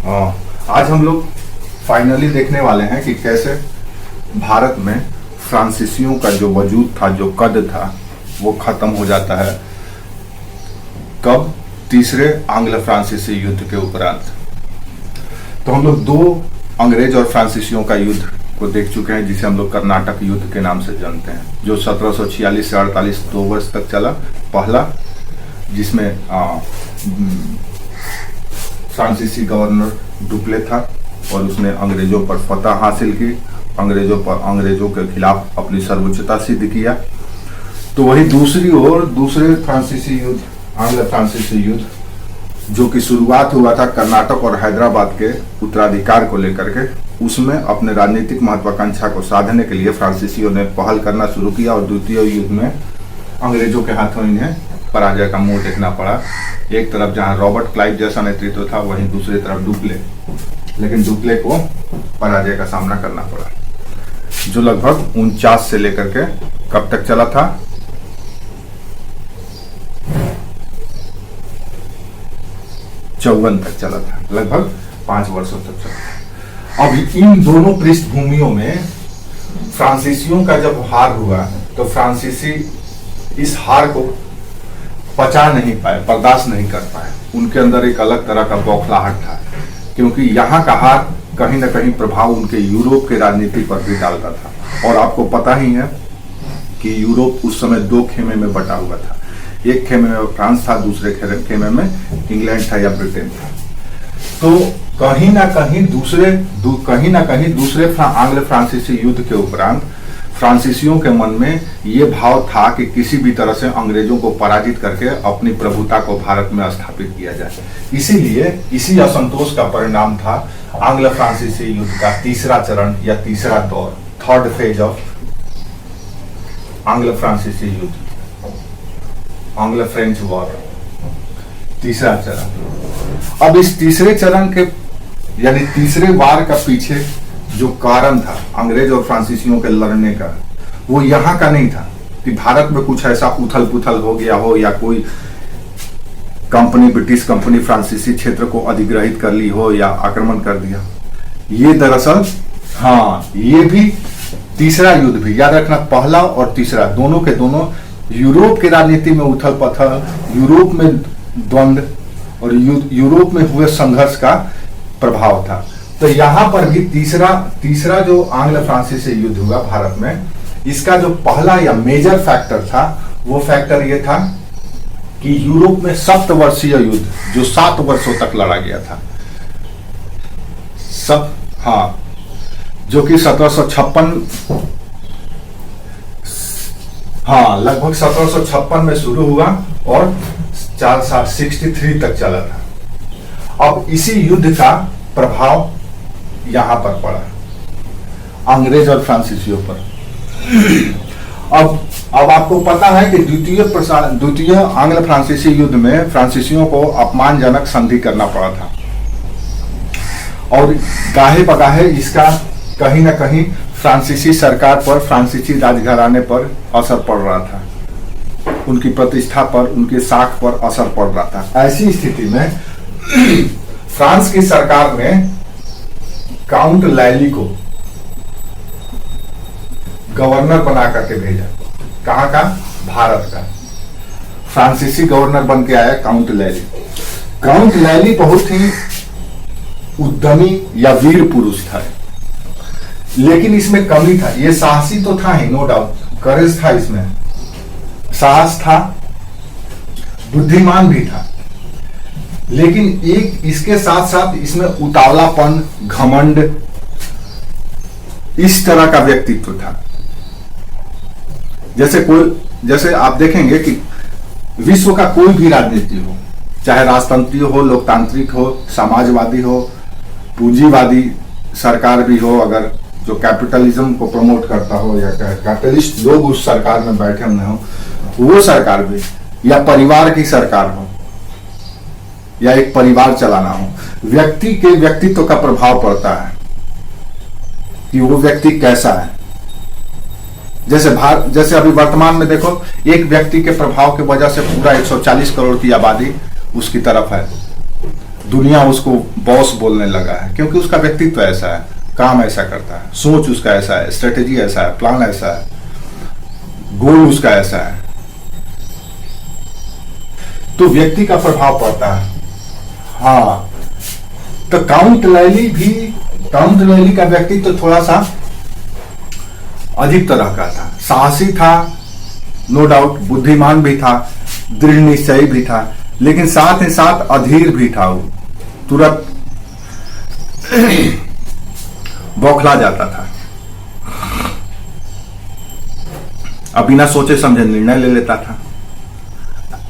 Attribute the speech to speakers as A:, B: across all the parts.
A: आज हम लोग फाइनली देखने वाले हैं कि कैसे भारत में फ्रांसीसियों का जो वजूद था, जो कद था, वो खत्म हो जाता है। कब? तीसरे आंग्ल फ्रांसीसी युद्ध के उपरांत। तो हम लोग दो अंग्रेज और फ्रांसीसियों का युद्ध को देख चुके हैं, जिसे हम लोग कर्नाटक युद्ध के नाम से जानते हैं, जो 1746 से 48 2 वर्ष तक चला। पहला, जिसमें फ्रांसीसी गवर्नर डुप्ले था और उसने अंग्रेजों पर फतह हासिल की, अंग्रेजों के खिलाफ अपनी सर्वोच्चता सिद्ध किया। तो वही दूसरी ओर दूसरे फ्रांसीसी युद्ध, आंग्ल फ्रांसीसी युद्ध, जो कि शुरुआत हुआ था कर्नाटक और हैदराबाद के उत्तराधिकार को लेकर के, उसमें अपने राजनीतिक महत्वाकांक्षा को साधने के लिए फ्रांसीसियों ने पहल करना शुरू किया और द्वितीय युद्ध में अंग्रेजों के हाथों इन्हें पराजय का मुंह देखना पड़ा। एक तरफ जहां रॉबर्ट क्लाइव जैसा नेतृत्व था, वहीं दूसरी तरफ डुप्ले, लेकिन डुप्ले को पराजय का सामना करना पड़ा, जो लगभग 49 से लेकर के कब तक चला था? 54 तक चला था, लगभग 5 वर्षों तक चला। अब इन दोनों पृष्ठभूमियों में फ्रांसीसियों का जब हार हुआ तो फ्रांसीसी इस हार को पचा नहीं पाए, बर्दाश्त नहीं कर पाए। उनके अंदर एक अलग तरह का बौखलाहट था, क्योंकि यहाँ का हार कहीं ना कहीं प्रभाव उनके यूरोप के राजनीति पर भी डालता था। और आपको पता ही है कि यूरोप उस समय 2 खेमे में बटा हुआ था। एक खेमे में फ्रांस था, दूसरे खेमे में इंग्लैंड था या ब्रिटेन था। तो कहीं ना कहीं दूसरे आंग्ल फ्रांसीसी युद्ध के उपरांत फ्रांसीसियों के मन में ये भाव था कि किसी भी तरह से अंग्रेजों को पराजित करके अपनी प्रभुता को भारत में स्थापित किया जाए। इसीलिए इसी असंतोष का परिणाम था आंग्ल फ्रांसीसी युद्ध का तीसरा चरण या तीसरा दौर, थर्ड फेज ऑफ आंग्ल फ्रांसीसी युद्ध, आंग्ल फ्रेंच वॉर, तीसरा चरण। अब इस तीसरे चरण के यानी तीसरे वार का पीछे जो कारण था अंग्रेज और फ्रांसीसियों के लड़ने का, वो यहाँ का नहीं था कि भारत में कुछ ऐसा उथल पुथल हो गया हो या कोई कंपनी, ब्रिटिश कंपनी फ्रांसीसी क्षेत्र को अधिग्रहित कर ली हो या आक्रमण कर दिया। ये दरअसल ये भी तीसरा युद्ध भी, याद रखना, पहला और तीसरा दोनों के दोनों यूरोप की राजनीति में उथल पथल, यूरोप में द्वंद्व और यूरोप में हुए संघर्ष का प्रभाव था। तो यहां पर भी तीसरा जो आंग्ल फ्रांसीसी युद्ध हुआ भारत में, इसका जो पहला या मेजर फैक्टर था, वो फैक्टर ये था कि यूरोप में 7 वर्षीय युद्ध जो 7 वर्षों तक लड़ा गया था, जो कि 1756 लगभग 1756 में शुरू हुआ और 63 तक चला था। अब इसी युद्ध का प्रभाव यहां पर पड़ा अंग्रेज और फ्रांसीसियों पर। अब आपको पता है कि द्वितीय आंग्ल फ्रांसीसी युद्ध में फ्रांसीसियों को अपमानजनक संधि करना पड़ा था और गाहे बगाहे इसका कहीं ना कहीं फ्रांसीसी सरकार पर, फ्रांसीसी राजघराने पर असर पड़ रहा था, उनकी प्रतिष्ठा पर, उनके साख पर असर पड़ रहा था। ऐसी स्थिति में फ्रांस की सरकार ने काउंट लैली को गवर्नर बना करके भेजा। कहां का? भारत का। फ्रांसीसी गवर्नर बन के आया काउंट लैली। काउंट लैली बहुत ही उद्यमी या वीर पुरुष था, लेकिन इसमें कमी था। ये साहसी तो था ही, नो डाउट, करेज था, इसमें साहस था, बुद्धिमान भी था, लेकिन एक इसके साथ साथ इसमें उतावलापन, घमंड, इस तरह का व्यक्तित्व था। जैसे आप देखेंगे कि विश्व का कोई भी राजनीति हो, चाहे राजतंत्रीय हो, लोकतांत्रिक हो, समाजवादी हो, पूंजीवादी सरकार भी हो, अगर जो कैपिटलिज्म को प्रमोट करता हो या कैपिटलिस्ट लोग उस सरकार में बैठे हुए हो, वो सरकार भी, या परिवार की सरकार हो या एक परिवार चलाना हो, व्यक्ति के व्यक्तित्व का प्रभाव पड़ता है कि वो व्यक्ति कैसा है। जैसे अभी वर्तमान में देखो, एक व्यक्ति के प्रभाव की वजह से पूरा 140 करोड़ की आबादी उसकी तरफ है। दुनिया उसको बॉस बोलने लगा है, क्योंकि उसका व्यक्तित्व ऐसा है, काम ऐसा करता है, सोच उसका ऐसा है, स्ट्रेटेजी ऐसा है, प्लान ऐसा है, गोल उसका ऐसा है, तो व्यक्ति का प्रभाव पड़ता है। हाँ, तो काउंट लैली का व्यक्तित्व थोड़ा सा अजीब तरह का था। साहसी था, नो डाउट, बुद्धिमान भी था, दृढ़ निश्चयी भी था, लेकिन साथ ही साथ अधीर भी था। वो तुरंत बौखला जाता था, अब बिना सोचे समझे निर्णय ले लेता था।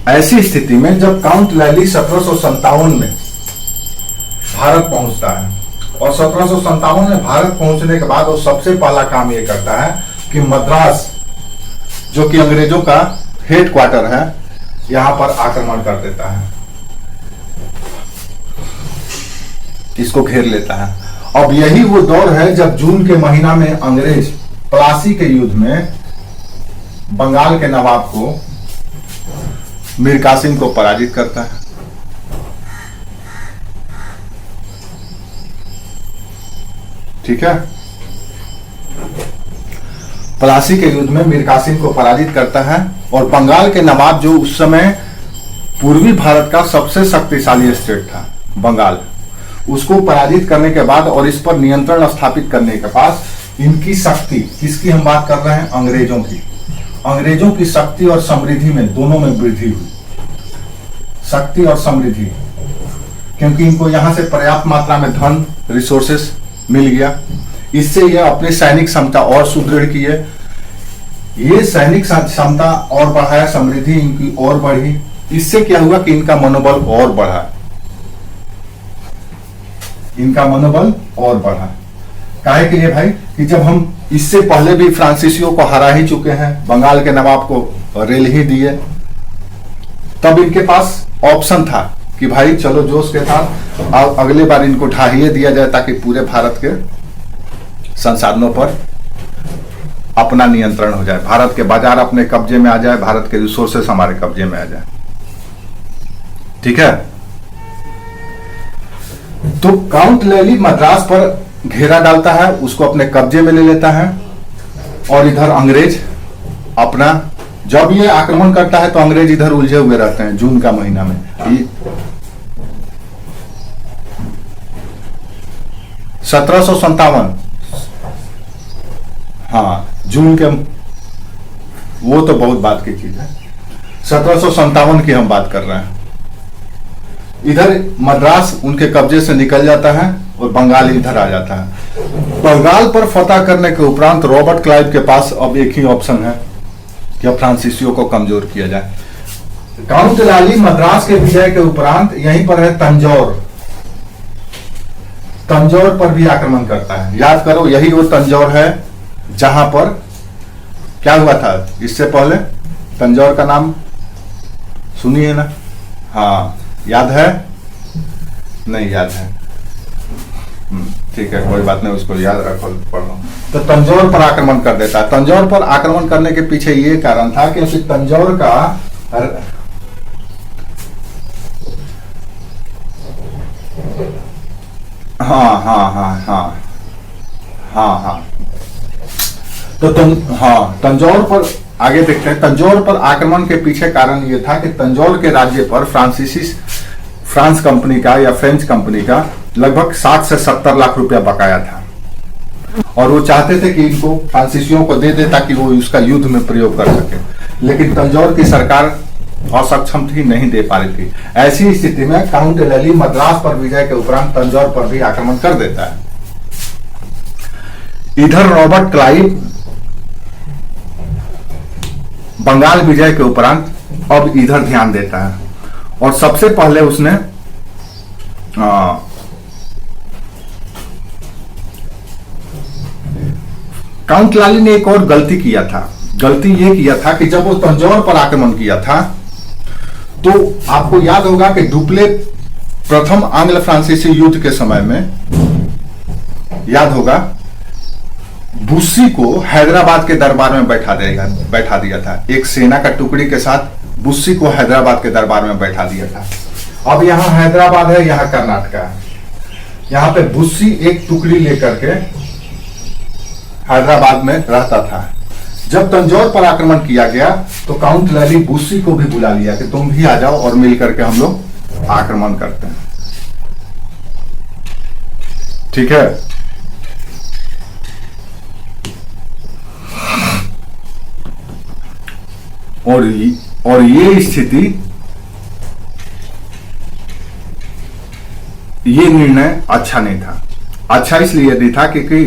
A: ऐसी स्थिति में जब काउंट लैली 1757 में भारत पहुंचता है, और 1757 में भारत पहुंचने के बाद वो सबसे पहला काम ये करता है कि मद्रास, जो कि अंग्रेजों का हेड क्वार्टर है, यहां पर आक्रमण कर देता है, इसको घेर लेता है। अब यही वो दौर है जब जून के महीना में अंग्रेज प्लासी के युद्ध में बंगाल के नवाब को, मीर कासिम को पराजित करता है। ठीक है, प्लासी के युद्ध में मीर कासिम को पराजित करता है, और बंगाल के नवाब, जो उस समय पूर्वी भारत का सबसे शक्तिशाली स्टेट था बंगाल, उसको पराजित करने के बाद और इस पर नियंत्रण स्थापित करने के बाद इनकी शक्ति, किसकी हम बात कर रहे हैं, अंग्रेजों की शक्ति और समृद्धि में, दोनों में वृद्धि हुई। शक्ति और समृद्धि, क्योंकि इनको यहां से पर्याप्त मात्रा में धन, रिसोर्सेस मिल गया। इससे यह अपनी सैनिक क्षमता और सुदृढ़ की है। ये सैनिक क्षमता और बढ़ाया, समृद्धि इनकी और बढ़ी। इससे क्या हुआ कि इनका मनोबल और बढ़ा, काहे के लिए भाई, कि जब हम इससे पहले भी फ्रांसीसियों को हरा ही चुके हैं, बंगाल के नवाब को रेल ही दिए, तब इनके पास ऑप्शन था कि भाई चलो जोश के साथ अगले बार इनको ढाहिए दिया जाए, ताकि पूरे भारत के संसाधनों पर अपना नियंत्रण हो जाए, भारत के बाजार अपने कब्जे में आ जाए, भारत के रिसोर्सेस हमारे कब्जे में आ जाए। ठीक है, तो काउंट लैली मद्रास पर घेरा डालता है, उसको अपने कब्जे में ले लेता है, और इधर अंग्रेज अपना, जब ये आक्रमण करता है तो अंग्रेज इधर उलझे हुए रहते हैं। जून का महीना में 1757, हाँ, जून के, वो तो बहुत बात की चीज है, 1757 की हम बात कर रहे हैं। इधर मद्रास उनके कब्जे से निकल जाता है और बंगाल इधर आ जाता है। बंगाल पर फतह करने के उपरांत रॉबर्ट क्लाइव के पास अब एक ही ऑप्शन है कि अब फ्रांसीसियों को कमजोर किया जाए। काउंट लैली मद्रास के विजय के उपरांत यहीं पर है तंजौर पर भी आक्रमण करता है। याद करो, यही वो तंजौर है जहां पर क्या हुआ था इससे पहले, तंजौर का नाम सुनिए ना, हाँ, याद है, नहीं याद है, ठीक है, कोई बात नहीं, उसको याद रखो, पढ़ो। तो तंजौर पर आक्रमण कर देता है। तंजौर पर आक्रमण करने के पीछे ये कारण था कि तंजौर का तंजौर पर आगे देखते हैं। तंजौर पर आक्रमण के पीछे कारण यह था कि तंजौर के राज्य पर फ्रांस कंपनी का या फ्रेंच कंपनी का लगभग 60 से 70 लाख रुपया बकाया था, और वो चाहते थे कि इनको फ्रांसीसियों को दे दे ताकि वो उसका युद्ध में प्रयोग कर सके, लेकिन तंजौर की सरकार असक्षम थी, नहीं दे पा रही थी। ऐसी स्थिति में काउंट लैली मद्रास पर विजय के उपरांत तंजौर पर भी आक्रमण कर देता है। इधर रॉबर्ट क्लाइव बंगाल विजय के उपरांत अब इधर ध्यान देता है, और सबसे पहले उसने काउंट लैली ने एक और गलती किया था। गलती यह किया था कि जब वो तंजौर पर आक्रमण किया था, तो आपको याद होगा कि डुप्ले प्रथम आंग्ल फ्रांसीसी युद्ध के समय में, याद होगा, बुस्सी को हैदराबाद के दरबार में बैठा दिया था। एक सेना का टुकड़ी के साथ बुस्सी को हैदराबाद के दरबार में बैठा दिया था। अब यहाँ हैदराबाद है, यहाँ कर्नाटका है। यहाँ पे बुस्सी एक टुकड़ी लेकर के हैदराबाद में रहता था। जब तंजौर पर आक्रमण किया गया तो काउंट लैली बुस्सी को भी बुला लिया कि तुम भी आ जाओ और मिलकर के हम लोग आक्रमण करते हैं। ठीक है। और ये स्थिति, ये निर्णय अच्छा नहीं था। अच्छा इसलिए नहीं था क्योंकि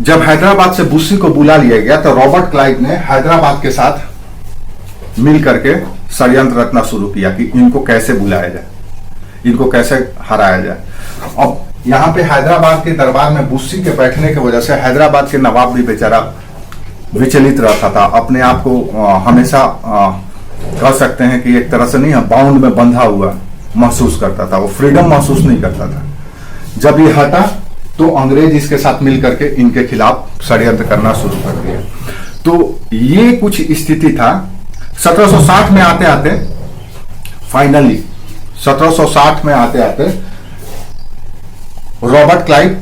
A: जब हैदराबाद से बुस्सी को बुला लिया गया तो रॉबर्ट क्लाइव ने हैदराबाद के साथ मिल करके षड्यंत्र रचना शुरू किया कि इनको कैसे बुलाया जाए, इनको कैसे हराया जाए। अब यहाँ पे हैदराबाद के दरबार में बुस्सी के बैठने की वजह से हैदराबाद के नवाब भी बेचारा विचलित रहता था, अपने आप को हमेशा कह सकते हैं कि एक तरह से नहीं, बाउंड में बंधा हुआ महसूस करता था, वो फ्रीडम महसूस नहीं करता था। जब ये हटा तो अंग्रेज इसके साथ मिलकर के इनके खिलाफ षड्यंत्र करना शुरू कर दिया। तो ये कुछ स्थिति था। 1760 में आते आते फाइनली 1760 में आते आते रॉबर्ट क्लाइव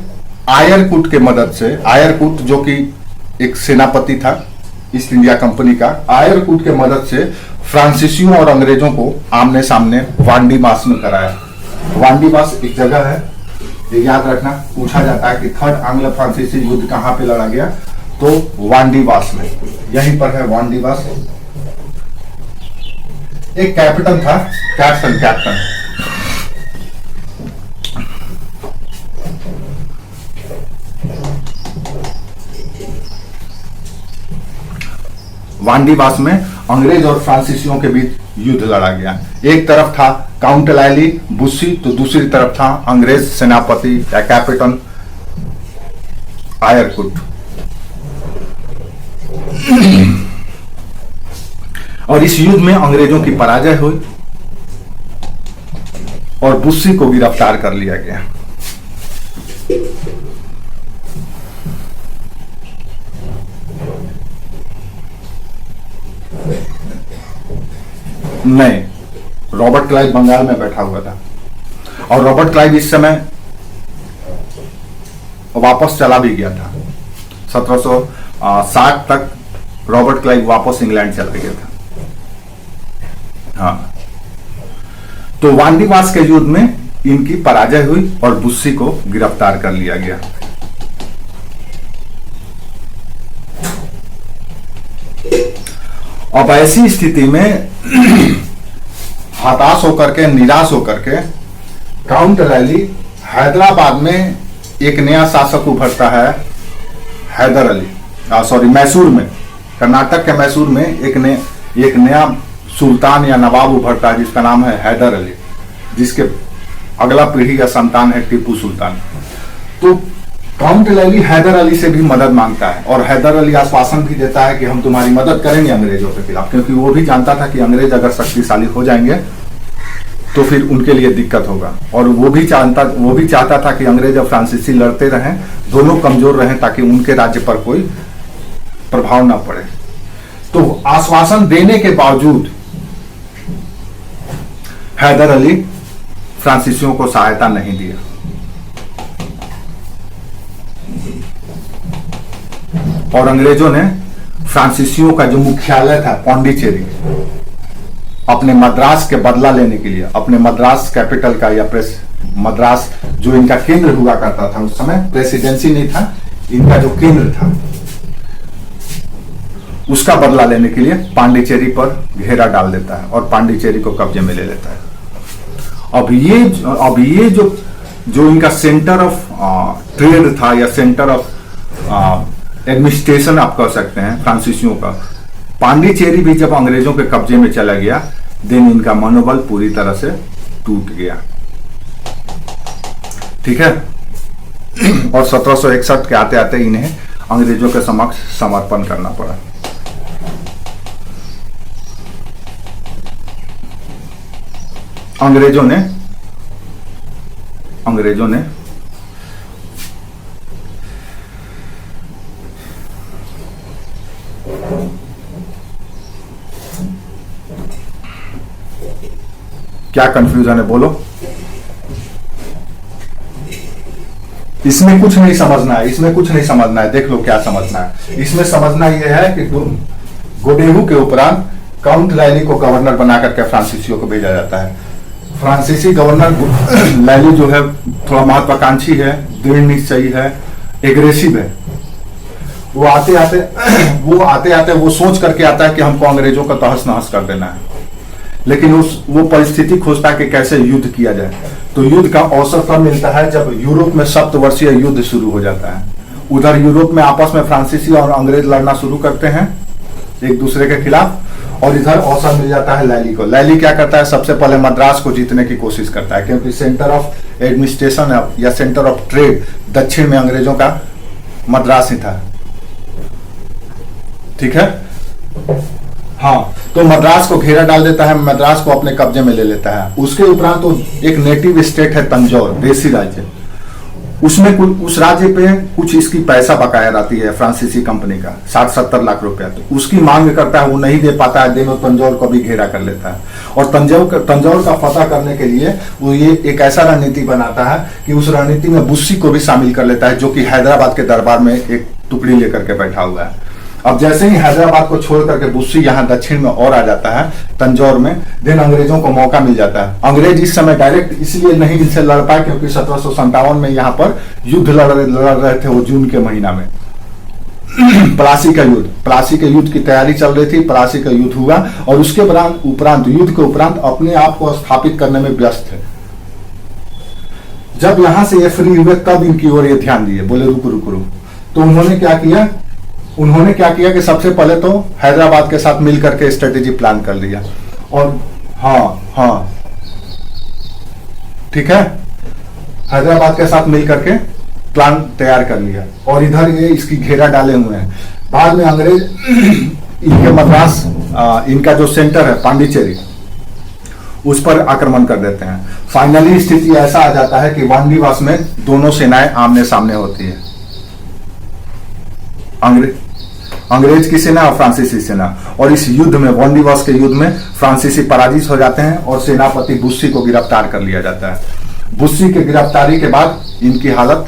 A: आयरकुट के मदद से, आयरकुट जो कि एक सेनापति था ईस्ट इंडिया कंपनी का, आयरकुट के मदद से फ्रांसीसियों और अंग्रेजों को आमने सामने वांडीवास में कराया। वांडीवास एक जगह है, ये याद रखना, पूछा जाता है कि थर्ड एंग्लो फ्रांसीसी युद्ध कहां पे लड़ा गया, तो वांडीवास में, यहीं पर है वांडीवास। एक कैप्टन था, कैप्टन वांडीवास में अंग्रेज और फ्रांसीसियों के बीच युद्ध लड़ा गया। एक तरफ था काउंट लैली बुस्सी, तो दूसरी तरफ था अंग्रेज सेनापति या कैप्टन आयरकुट। और इस युद्ध में अंग्रेजों की पराजय हुई और बुस्सी को गिरफ्तार कर लिया गया। नहीं, रॉबर्ट क्लाइव बंगाल में बैठा हुआ था और रॉबर्ट क्लाइव इस समय वापस चला भी गया था। 1760 तक रॉबर्ट क्लाइव वापस इंग्लैंड चला गया था। हाँ, तो वांडीवास के युद्ध में इनकी पराजय हुई और बुस्सी को गिरफ्तार कर लिया गया। अब ऐसी स्थिति में हताश होकर के, निराश होकर के काउंट लैली हैदराबाद में एक नया शासक उभरता है, हैदर अली, मैसूर में, कर्नाटक के मैसूर में एक नया सुल्तान या नवाब उभरता है जिसका नाम है हैदर अली, जिसके अगला पीढ़ी या संतान है टीपू सुल्तान। तो काउंट लैली हैदर अली से भी मदद मांगता है और हैदर अली आश्वासन भी देता है कि हम तुम्हारी मदद करेंगे अंग्रेजों के खिलाफ, क्योंकि वो भी जानता था कि अंग्रेज अगर शक्तिशाली हो जाएंगे तो फिर उनके लिए दिक्कत होगा। और वो भी चाहता था कि अंग्रेज और फ्रांसीसी लड़ते रहें, दोनों कमजोर रहें ताकि उनके राज्य पर कोई प्रभाव ना पड़े। तो आश्वासन देने के बावजूद हैदर अली फ्रांसीसियों को सहायता नहीं दिया और अंग्रेजों ने फ्रांसीसियों का जो मुख्यालय था पौंडीचेरी, अपने मद्रास के बदला लेने के लिए, अपने मद्रास कैपिटल का या मद्रास जो इनका केंद्र हुआ करता था, उस समय प्रेसिडेंसी नहीं था, इनका जो केंद्र था उसका बदला लेने के लिए पांडिचेरी पर घेरा डाल देता है और पांडिचेरी को कब्जे में ले लेता है। अब ये जो इनका सेंटर ऑफ ट्रेड था या सेंटर ऑफ एडमिनिस्ट्रेशन आप कह सकते हैं फ्रांसीसियों का, पांडिचेरी भी जब अंग्रेजों के कब्जे में चला गया, देन इनका मनोबल पूरी तरह से टूट गया। ठीक है। और 1761 के आते आते इन्हें अंग्रेजों के समक्ष समर्पण करना पड़ा। अंग्रेजों ने क्या कंफ्यूजन है बोलो? इसमें कुछ नहीं समझना है, इसमें कुछ नहीं समझना है, देख लो क्या समझना है। इसमें समझना यह है कि गोडेहू के उपरांत काउंट लैली को गवर्नर बना करके फ्रांसीसियों को भेजा जाता है। फ्रांसीसी गवर्नर लैली जो है थोड़ा महत्वाकांक्षी है, दृढ़ निश्चयी है, एग्रेसिव है। वो आते आते वो सोच करके आता है कि हमको अंग्रेजों का तहस नहस कर देना है, लेकिन वो परिस्थिति खोजता है कि कैसे युद्ध किया जाए। तो युद्ध का अवसर कब मिलता है? जब यूरोप में सप्तवर्षीय युद्ध शुरू हो जाता है। उधर यूरोप में आपस में फ्रांसीसी और अंग्रेज लड़ना शुरू करते हैं एक दूसरे के खिलाफ, और इधर अवसर मिल जाता है लैली को। लैली क्या करता है? सबसे पहले मद्रास को जीतने की कोशिश करता है, क्योंकि सेंटर ऑफ एडमिनिस्ट्रेशन या सेंटर ऑफ ट्रेड दक्षिण में अंग्रेजों का मद्रास ही था। ठीक है, हाँ, तो मद्रास को घेरा डाल देता है, मद्रास को अपने कब्जे में ले लेता है। उसके उपरांत तो एक नेटिव स्टेट है तंजौर, देसी राज्य, उसमें उस राज्य पे कुछ इसकी पैसा बकाया रहती है फ्रांसीसी कंपनी का 60-70 लाख रुपया। तो उसकी मांग करता है, वो नहीं दे पाता है, देनो तंजौर को भी घेरा कर लेता है। और तंजौर का फतह करने के लिए वो ये एक ऐसा रणनीति बनाता है कि उस रणनीति में बुस्सी को भी शामिल कर लेता है, जो कि हैदराबाद के दरबार में एक टुकड़ी लेकर के बैठा हुआ है। अब जैसे ही हैदराबाद को छोड़ करके बुस्सी यहाँ दक्षिण में और आ जाता है तंजौर में, देन अंग्रेजों को मौका मिल जाता है। अंग्रेज इस समय डायरेक्ट इसलिए नहीं इनसे लड़ पाए क्योंकि 1757 में यहाँ पर युद्ध लड़ रहे थे, वो जून के महीना में प्लासी के युद्ध की तैयारी चल रही थी। प्लासी का युद्ध हुआ और उसके उपरांत युद्ध के उपरांत अपने आप को स्थापित करने में व्यस्त थे। जब यहां से ये फ्री हुए तब इनकी ओर ये ध्यान दिए, बोले रुक। तो उन्होंने क्या किया कि सबसे पहले तो हैदराबाद के साथ मिलकर के स्ट्रेटेजी प्लान कर लिया। और हाँ ठीक है, हैदराबाद के साथ मिलकर के प्लान तैयार कर लिया और इधर ये इसकी घेरा डाले हुए हैं। बाद में अंग्रेज इनके मद्रास इनका जो सेंटर है पांडिचेरी, उस पर आक्रमण कर देते हैं। फाइनली स्थिति ऐसा आ जाता है कि वांडीवास में दोनों सेनाएं आमने सामने होती है, अंग्रेज की सेना और फ्रांसीसी सेना। और इस युद्ध में, वांडीवास के युद्ध में, फ्रांसीसी पराजित हो जाते हैं और सेनापति बुस्सी को गिरफ्तार कर लिया जाता है। बुस्सी के गिरफ्तारी के बाद इनकी हालत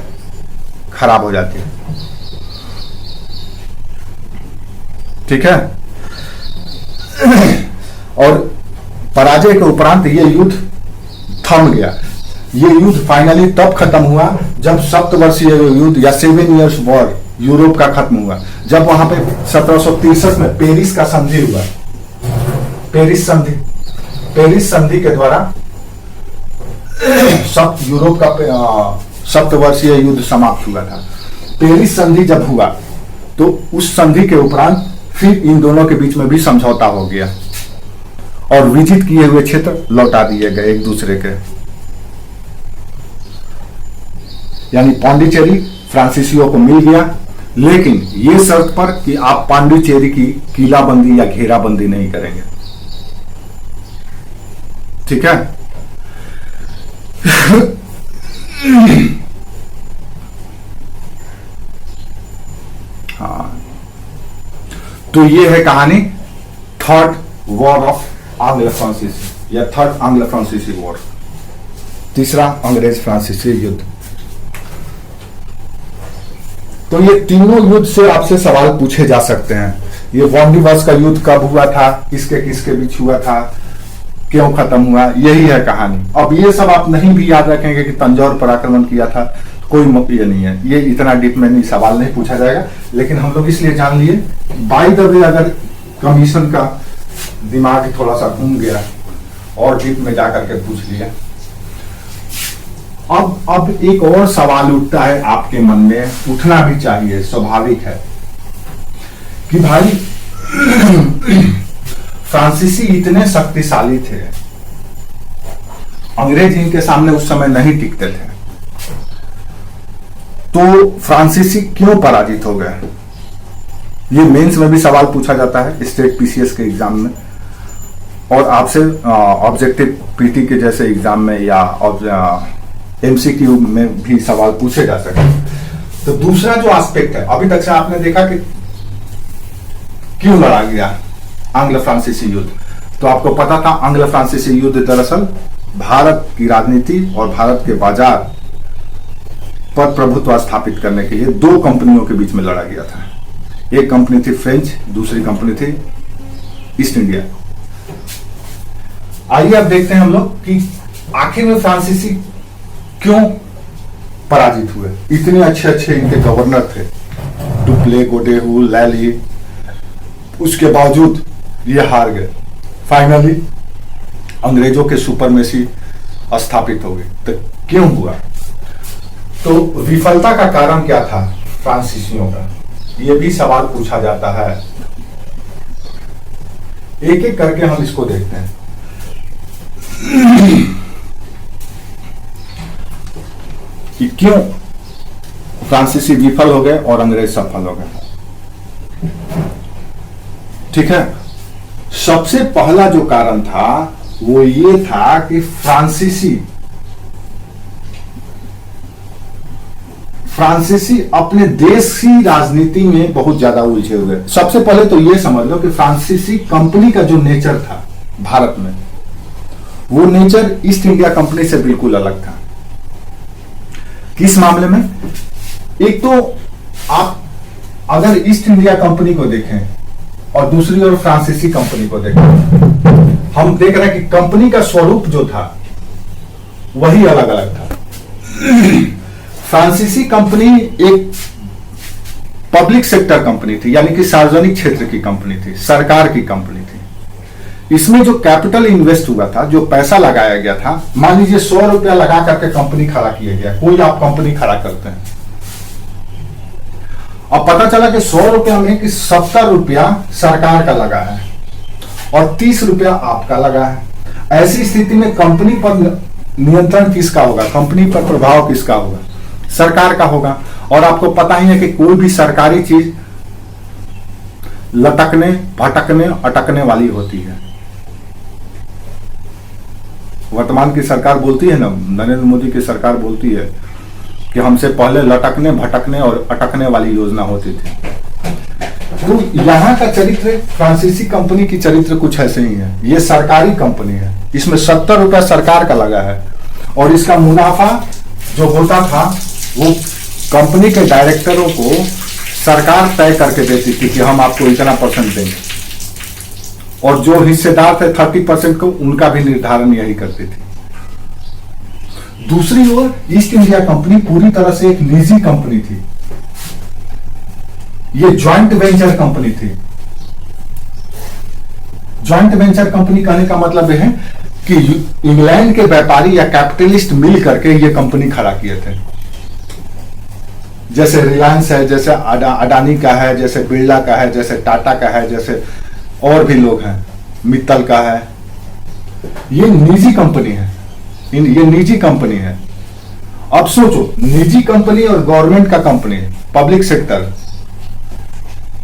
A: खराब हो जाती है। ठीक है, और पराजय के उपरांत ये युद्ध थम गया। ये युद्ध फाइनली तब खत्म हुआ जब सप्तवर्षीय युद्ध या 7 इयर्स वॉर यूरोप का खत्म हुआ, जब वहां पे 1763 में पेरिस का संधि हुआ। पेरिस संधि के द्वारा यूरोप का सप्तवर्षीय युद्ध समाप्त हुआ था। पेरिस संधि जब हुआ तो उस संधि के उपरांत फिर इन दोनों के बीच में भी समझौता हो गया और विजित किए हुए क्षेत्र लौटा दिए गए एक दूसरे के। यानी पांडिचेरी फ्रांसीसियों को मिल गया, लेकिन ये शर्त पर कि आप पांडिचेरी की किलाबंदी या घेराबंदी नहीं करेंगे। ठीक है, हाँ, तो ये है कहानी थर्ड वॉर ऑफ एंग्लो फ्रांसीसी या थर्ड एंग्लो फ्रांसीसी वॉर, तीसरा अंग्रेज फ्रांसीसी युद्ध। तो ये तीनों युद्ध से आपसे सवाल पूछे जा सकते हैं। ये वांडीवास का युद्ध कब हुआ था, किसके किसके बीच हुआ था, क्यों खत्म हुआ, यही है कहानी। अब ये सब आप नहीं भी याद रखेंगे कि तंजौर पर आक्रमण किया था, कोई ये नहीं है, ये इतना डीप में नहीं सवाल नहीं पूछा जाएगा। लेकिन हम लोग इसलिए जान लिए, बाय द वे अगर कमीशन का दिमाग थोड़ा सा घूम गया और डीप में जाकर के पूछ लिया। अब एक और सवाल उठता है आपके मन में, उठना भी चाहिए, स्वाभाविक है कि भाई फ्रांसीसी इतने शक्तिशाली थे, अंग्रेज इनके सामने उस समय नहीं टिकते थे, तो फ्रांसीसी क्यों पराजित हो गए? ये मेंस में भी सवाल पूछा जाता है, स्टेट पीसीएस के एग्जाम में, और आपसे ऑब्जेक्टिव पीटी के जैसे एग्जाम में या एमसीक्यू में भी सवाल पूछे जा सकते हैं। तो दूसरा जो एस्पेक्ट है, अभी तक से आपने देखा कि क्यों लड़ा गया एंग्लो फ्रांसीसी युद्ध, तो आपको पता था एंग्लो फ्रांसीसी युद्ध दरअसल भारत की राजनीति और भारत के बाजार पर प्रभुत्व स्थापित करने के लिए दो कंपनियों के बीच में लड़ा गया था। एक कंपनी थी फ्रेंच, दूसरी कंपनी थी ईस्ट इंडिया। आइए अब देखते हैं हम लोग कि आखिर में फ्रांसीसी क्यों पराजित हुए। इतने अच्छे अच्छे इनके गवर्नर थे, डुप्ले, गोडेहू, लैली, उसके बावजूद ये हार गए। फाइनली अंग्रेजों के सुपरमेसी स्थापित हो गई। तो क्यों हुआ? तो विफलता का कारण क्या था फ्रांसीसियों का, ये भी सवाल पूछा जाता है। एक एक करके हम इसको देखते हैं। कि क्यों फ्रांसीसी विफल हो गए और अंग्रेज सफल हो गए। ठीक है, सबसे पहला जो कारण था वो ये था कि फ्रांसीसी अपने देश की राजनीति में बहुत ज्यादा उलझे हुए। सबसे पहले तो ये समझ लो कि फ्रांसीसी कंपनी का जो नेचर था भारत में, वो नेचर ईस्ट इंडिया कंपनी से बिल्कुल अलग था। किस मामले में? एक तो आप अगर ईस्ट इंडिया कंपनी को देखें और दूसरी ओर फ्रांसीसी कंपनी को देखें, हम देख रहे हैं कि कंपनी का स्वरूप जो था वही अलग अलग था। फ्रांसीसी कंपनी एक पब्लिक सेक्टर कंपनी थी, यानी कि सार्वजनिक क्षेत्र की कंपनी थी, सरकार की कंपनी थी। इसमें जो कैपिटल इन्वेस्ट हुआ था, जो पैसा लगाया गया था, मान लीजिए 100 रुपया लगा करके कंपनी खड़ा किया गया। कोई आप कंपनी खड़ा करते हैं, अब पता चला कि 100 रुपया में कि 70 रुपया सरकार का लगा है और 30 रुपया आपका लगा है। ऐसी स्थिति में कंपनी पर नियंत्रण किसका होगा? कंपनी पर प्रभाव किसका होगा? सरकार का होगा। और आपको पता ही है कि कोई भी सरकारी चीज लटकने, भटकने, अटकने वाली होती है। वर्तमान की सरकार बोलती है ना, नरेंद्र मोदी की सरकार बोलती है कि हमसे पहले लटकने, भटकने और अटकने वाली योजना होती थी। तो यहां का चरित्र, फ्रांसीसी कंपनी की चरित्र कुछ ऐसे ही है। ये सरकारी कंपनी है, इसमें 70 रुपया सरकार का लगा है और इसका मुनाफा जो होता था वो कंपनी के डायरेक्टरों को सरकार तय करके देती थी कि हम आपको इतना % देंगे, और जो हिस्सेदार थे 30% को, उनका भी निर्धारण यही करती थी। दूसरी ओर ईस्ट इंडिया कंपनी पूरी तरह से एक निजी कंपनी थी। ये ज्वाइंट वेंचर कंपनी थी। ज्वाइंट वेंचर कंपनी कहने का मतलब यह है कि इंग्लैंड के व्यापारी या कैपिटलिस्ट मिल करके ये कंपनी खड़ा किए थे। जैसे रिलायंस है, जैसे अडानी का है, जैसे बिरला का है, जैसे टाटा का है, जैसे और भी लोग हैं, मित्तल का है। ये निजी कंपनी है, ये निजी कंपनी है। अब सोचो, निजी कंपनी और गवर्नमेंट का कंपनी, पब्लिक सेक्टर,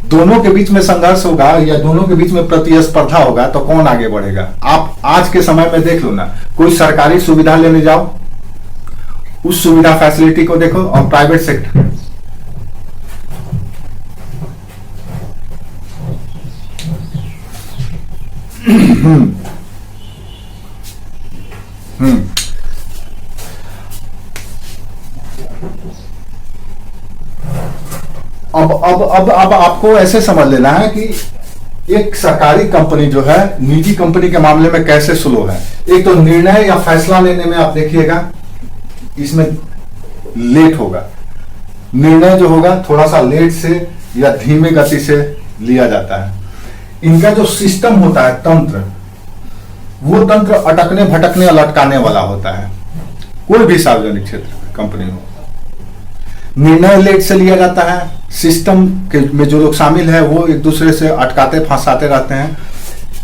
A: दोनों के बीच में संघर्ष होगा या दोनों के बीच में प्रतिस्पर्धा होगा तो कौन आगे बढ़ेगा? आप आज के समय में देख लो ना, कोई सरकारी सुविधा लेने जाओ, उस सुविधा फैसिलिटी को देखो, और प्राइवेट सेक्टर, अब आपको ऐसे समझ लेना है कि एक सरकारी कंपनी जो है निजी कंपनी के मामले में कैसे स्लो है। एक तो निर्णय या फैसला लेने में आप देखिएगा इसमें लेट होगा। निर्णय जो होगा थोड़ा सा लेट से या धीमे गति से लिया जाता है। इनका जो सिस्टम होता है, तंत्र, वो तंत्र अटकने, भटकने और लटकाने वाला होता है। कोई भी सार्वजनिक क्षेत्र कंपनी हो, निर्णय लेट से लिया जाता है। सिस्टम के में जो लोग शामिल है वो एक दूसरे से अटकाते, फंसाते रहते हैं।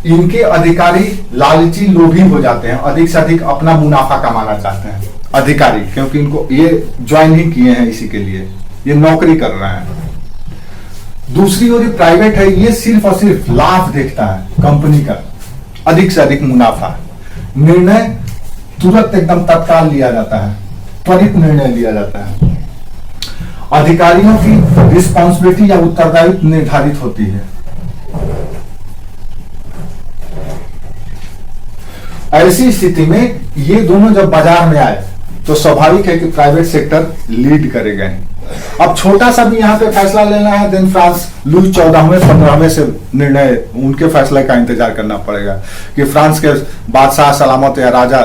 A: इनके अधिकारी लालची, लोभी हो जाते हैं, अधिक से अधिक अपना मुनाफा कमाना चाहते हैं अधिकारी, क्योंकि इनको ये ज्वाइन ही किए हैं इसी के लिए, ये नौकरी कर रहे हैं। दूसरी ओर प्राइवेट है, ये सिर्फ और सिर्फ लाभ देखता है कंपनी का, अधिक से अधिक मुनाफा। निर्णय तुरंत एकदम तत्काल लिया जाता है, त्वरित निर्णय लिया जाता है। अधिकारियों की रिस्पॉन्सिबिलिटी या उत्तरदायित्व निर्धारित होती है। ऐसी स्थिति में ये दोनों जब बाजार में आए तो स्वाभाविक है कि प्राइवेट सेक्टर लीड करेगा ही। अब छोटा सा भी यहाँ पे फैसला लेना है, देन फ्रांस लुई 14वें 15वें से निर्णय उनके फैसले का इंतजार करना पड़ेगा कि फ्रांस के बादशाह सलामत या राजा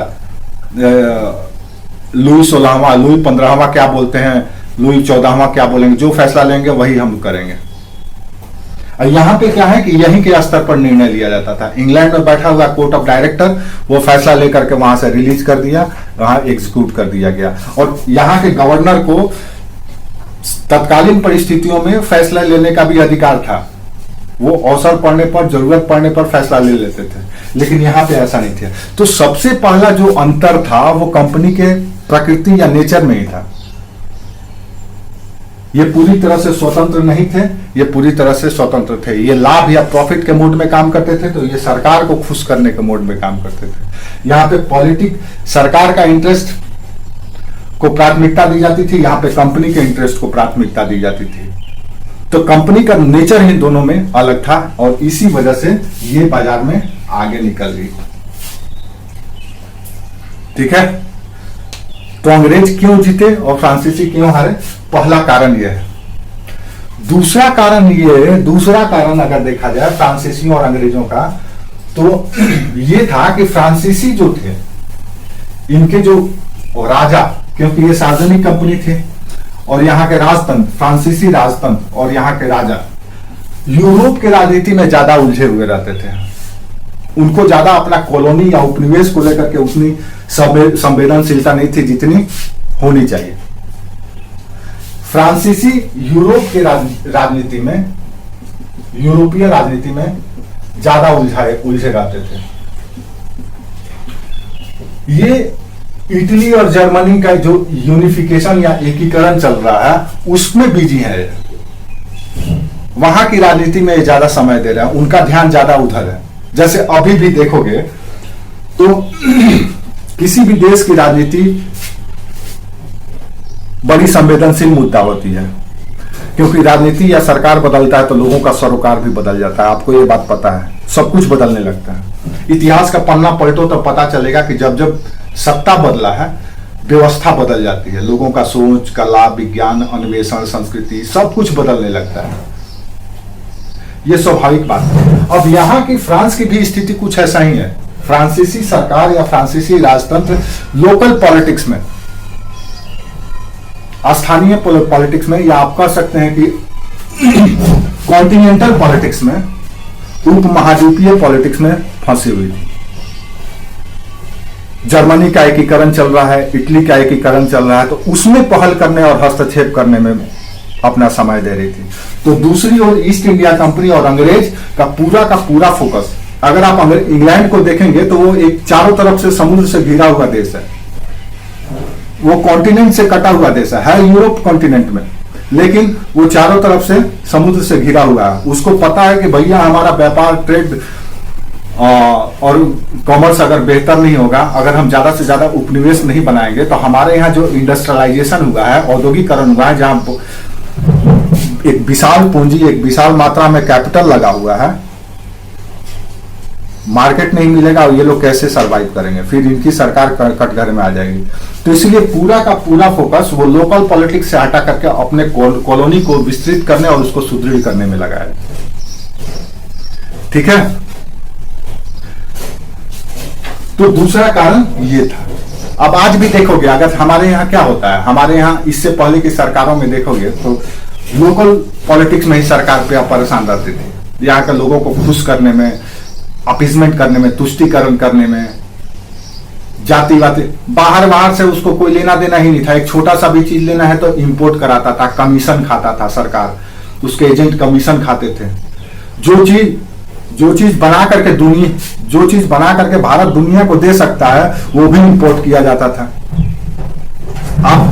A: लुई 16वां लुई 15वां क्या बोलते हैं, लुई 14वां क्या बोलेंगे, जो फैसला लेंगे वही हम करेंगे। और यहाँ पे क्या है कि यहीं के स्तर पर निर्णय लिया जाता था। इंग्लैंड में बैठा हुआ कोर्ट ऑफ डायरेक्टर वो फैसला लेकर के वहां से रिलीज कर दिया, वहां एग्जीक्यूट कर दिया गया। और यहाँ के गवर्नर को तत्कालीन परिस्थितियों में फैसला लेने का भी अधिकार था, वो अवसर पड़ने पर, जरूरत पड़ने पर फैसला ले लेते थे, लेकिन यहाँ पे ऐसा नहीं था। तो सबसे पहला जो अंतर था वो कंपनी के प्रकृति या नेचर में ही था। ये पूरी तरह से स्वतंत्र नहीं थे, ये पूरी तरह से स्वतंत्र थे। ये लाभ या प्रॉफिट के मोड में काम करते थे, तो ये सरकार को खुश करने के मोड में काम करते थे। यहाँ पे पॉलिटिक्स, सरकार का इंटरेस्ट को प्राथमिकता दी जाती थी, यहाँ पे कंपनी के इंटरेस्ट को प्राथमिकता दी जाती थी। तो कंपनी का नेचर ही दोनों में अलग था और इसी वजह से ये बाजार में आगे निकल गई। ठीक है, तो अंग्रेज क्यों जीते और फ्रांसीसी क्यों हारे? पहला कारण यह है। दूसरा कारण अगर देखा जाए फ्रांसीसियों और अंग्रेजों का, तो ये था कि फ्रांसीसी जो थे, इनके जो राजा, क्योंकि ये सार्वजनिक कंपनी थे, और यहाँ के राजतंत्र, फ्रांसीसी राजतंत्र और यहाँ के राजा यूरोप के राजनीति में ज्यादा उलझे हुए रहते थे। उनको ज्यादा अपना कॉलोनी या उपनिवेश को लेकर के उतनी संवेदनशीलता नहीं थी जितनी होनी चाहिए। फ्रांसीसी यूरोप के राजनीति में, यूरोपीय राजनीति में ज्यादा उलझे रहते थे। ये इटली और जर्मनी का जो यूनिफिकेशन या एकीकरण चल रहा है उसमें बिजी है, वहां की राजनीति में ज्यादा समय दे रहे हैं, उनका ध्यान ज्यादा उधर है। जैसे अभी भी देखोगे तो किसी भी देश की राजनीति बड़ी संवेदनशील मुद्दा होती है, क्योंकि राजनीति या सरकार बदलता है तो लोगों का सरोकार भी बदल जाता है। आपको ये बात पता है, सब कुछ बदलने लगता है। इतिहास का पन्ना पलटो तो पता चलेगा कि जब जब सत्ता बदला है, व्यवस्था बदल जाती है, लोगों का सोच, कला, विज्ञान, अन्वेषण, संस्कृति, सब कुछ बदलने लगता है। यह स्वाभाविक बात है। अब यहाँ की फ्रांस की भी स्थिति कुछ ऐसा ही है। फ्रांसीसी सरकार या फ्रांसीसी राजतंत्र लोकल पॉलिटिक्स में, स्थानीय पॉलिटिक्स में, या आप कह सकते हैं कि कॉन्टिनेंटल पॉलिटिक्स में, उपमहाद्वीपीय पॉलिटिक्स में फंसी हुई थी। जर्मनी का एकीकरण चल रहा है, इटली का एकीकरण चल रहा है, तो उसमें पहल करने और हस्तक्षेप करने में अपना समय दे रही थी। तो दूसरी ओर ईस्ट इंडिया कंपनी और अंग्रेज का पूरा फोकस, अगर आप इंग्लैंड को देखेंगे तो वो एक चारों तरफ से समुद्र से घिरा हुआ देश है, वो कॉन्टिनेंट से कटा हुआ देश है यूरोप कॉन्टिनेंट में, लेकिन वो चारों तरफ से समुद्र से घिरा हुआ है। उसको पता है कि भैया हमारा व्यापार, ट्रेड और कॉमर्स अगर बेहतर नहीं होगा, अगर हम ज्यादा से ज्यादा उपनिवेश नहीं बनाएंगे, तो हमारे यहाँ जो इंडस्ट्रियलाइजेशन हुआ है, औद्योगिकरण हुआ है, जहां एक विशाल पूंजी, एक विशाल मात्रा में कैपिटल लगा हुआ है, मार्केट नहीं मिलेगा और ये लोग कैसे सरवाइव करेंगे? फिर इनकी सरकार कटघरे में आ जाएगी। तो इसलिए पूरा का पूरा फोकस वो लोकल पॉलिटिक्स से हटा करके अपने कॉलोनी को विस्तृत करने और उसको सुदृढ़ करने में लगा है। ठीक है, तो दूसरा कारण ये था। अब आज भी देखोगे, अगर हमारे यहाँ क्या होता है, हमारे यहाँ इससे पहले की सरकारों में देखोगे तो लोकल पॉलिटिक्स में ही सरकार पे परेशान रहते थे। यहाँ के लोगों को खुश करने में, अपीजमेंट करने में, तुष्टिकरण करने में, जातिवादी, बाहर से उसको कोई लेना देना ही नहीं था। एक छोटा सा भी चीज लेना है तो इंपोर्ट कराता था, कमीशन खाता था सरकार, उसके एजेंट कमीशन खाते थे। जो चीज बना करके भारत दुनिया को दे सकता है वो भी इंपोर्ट किया जाता था।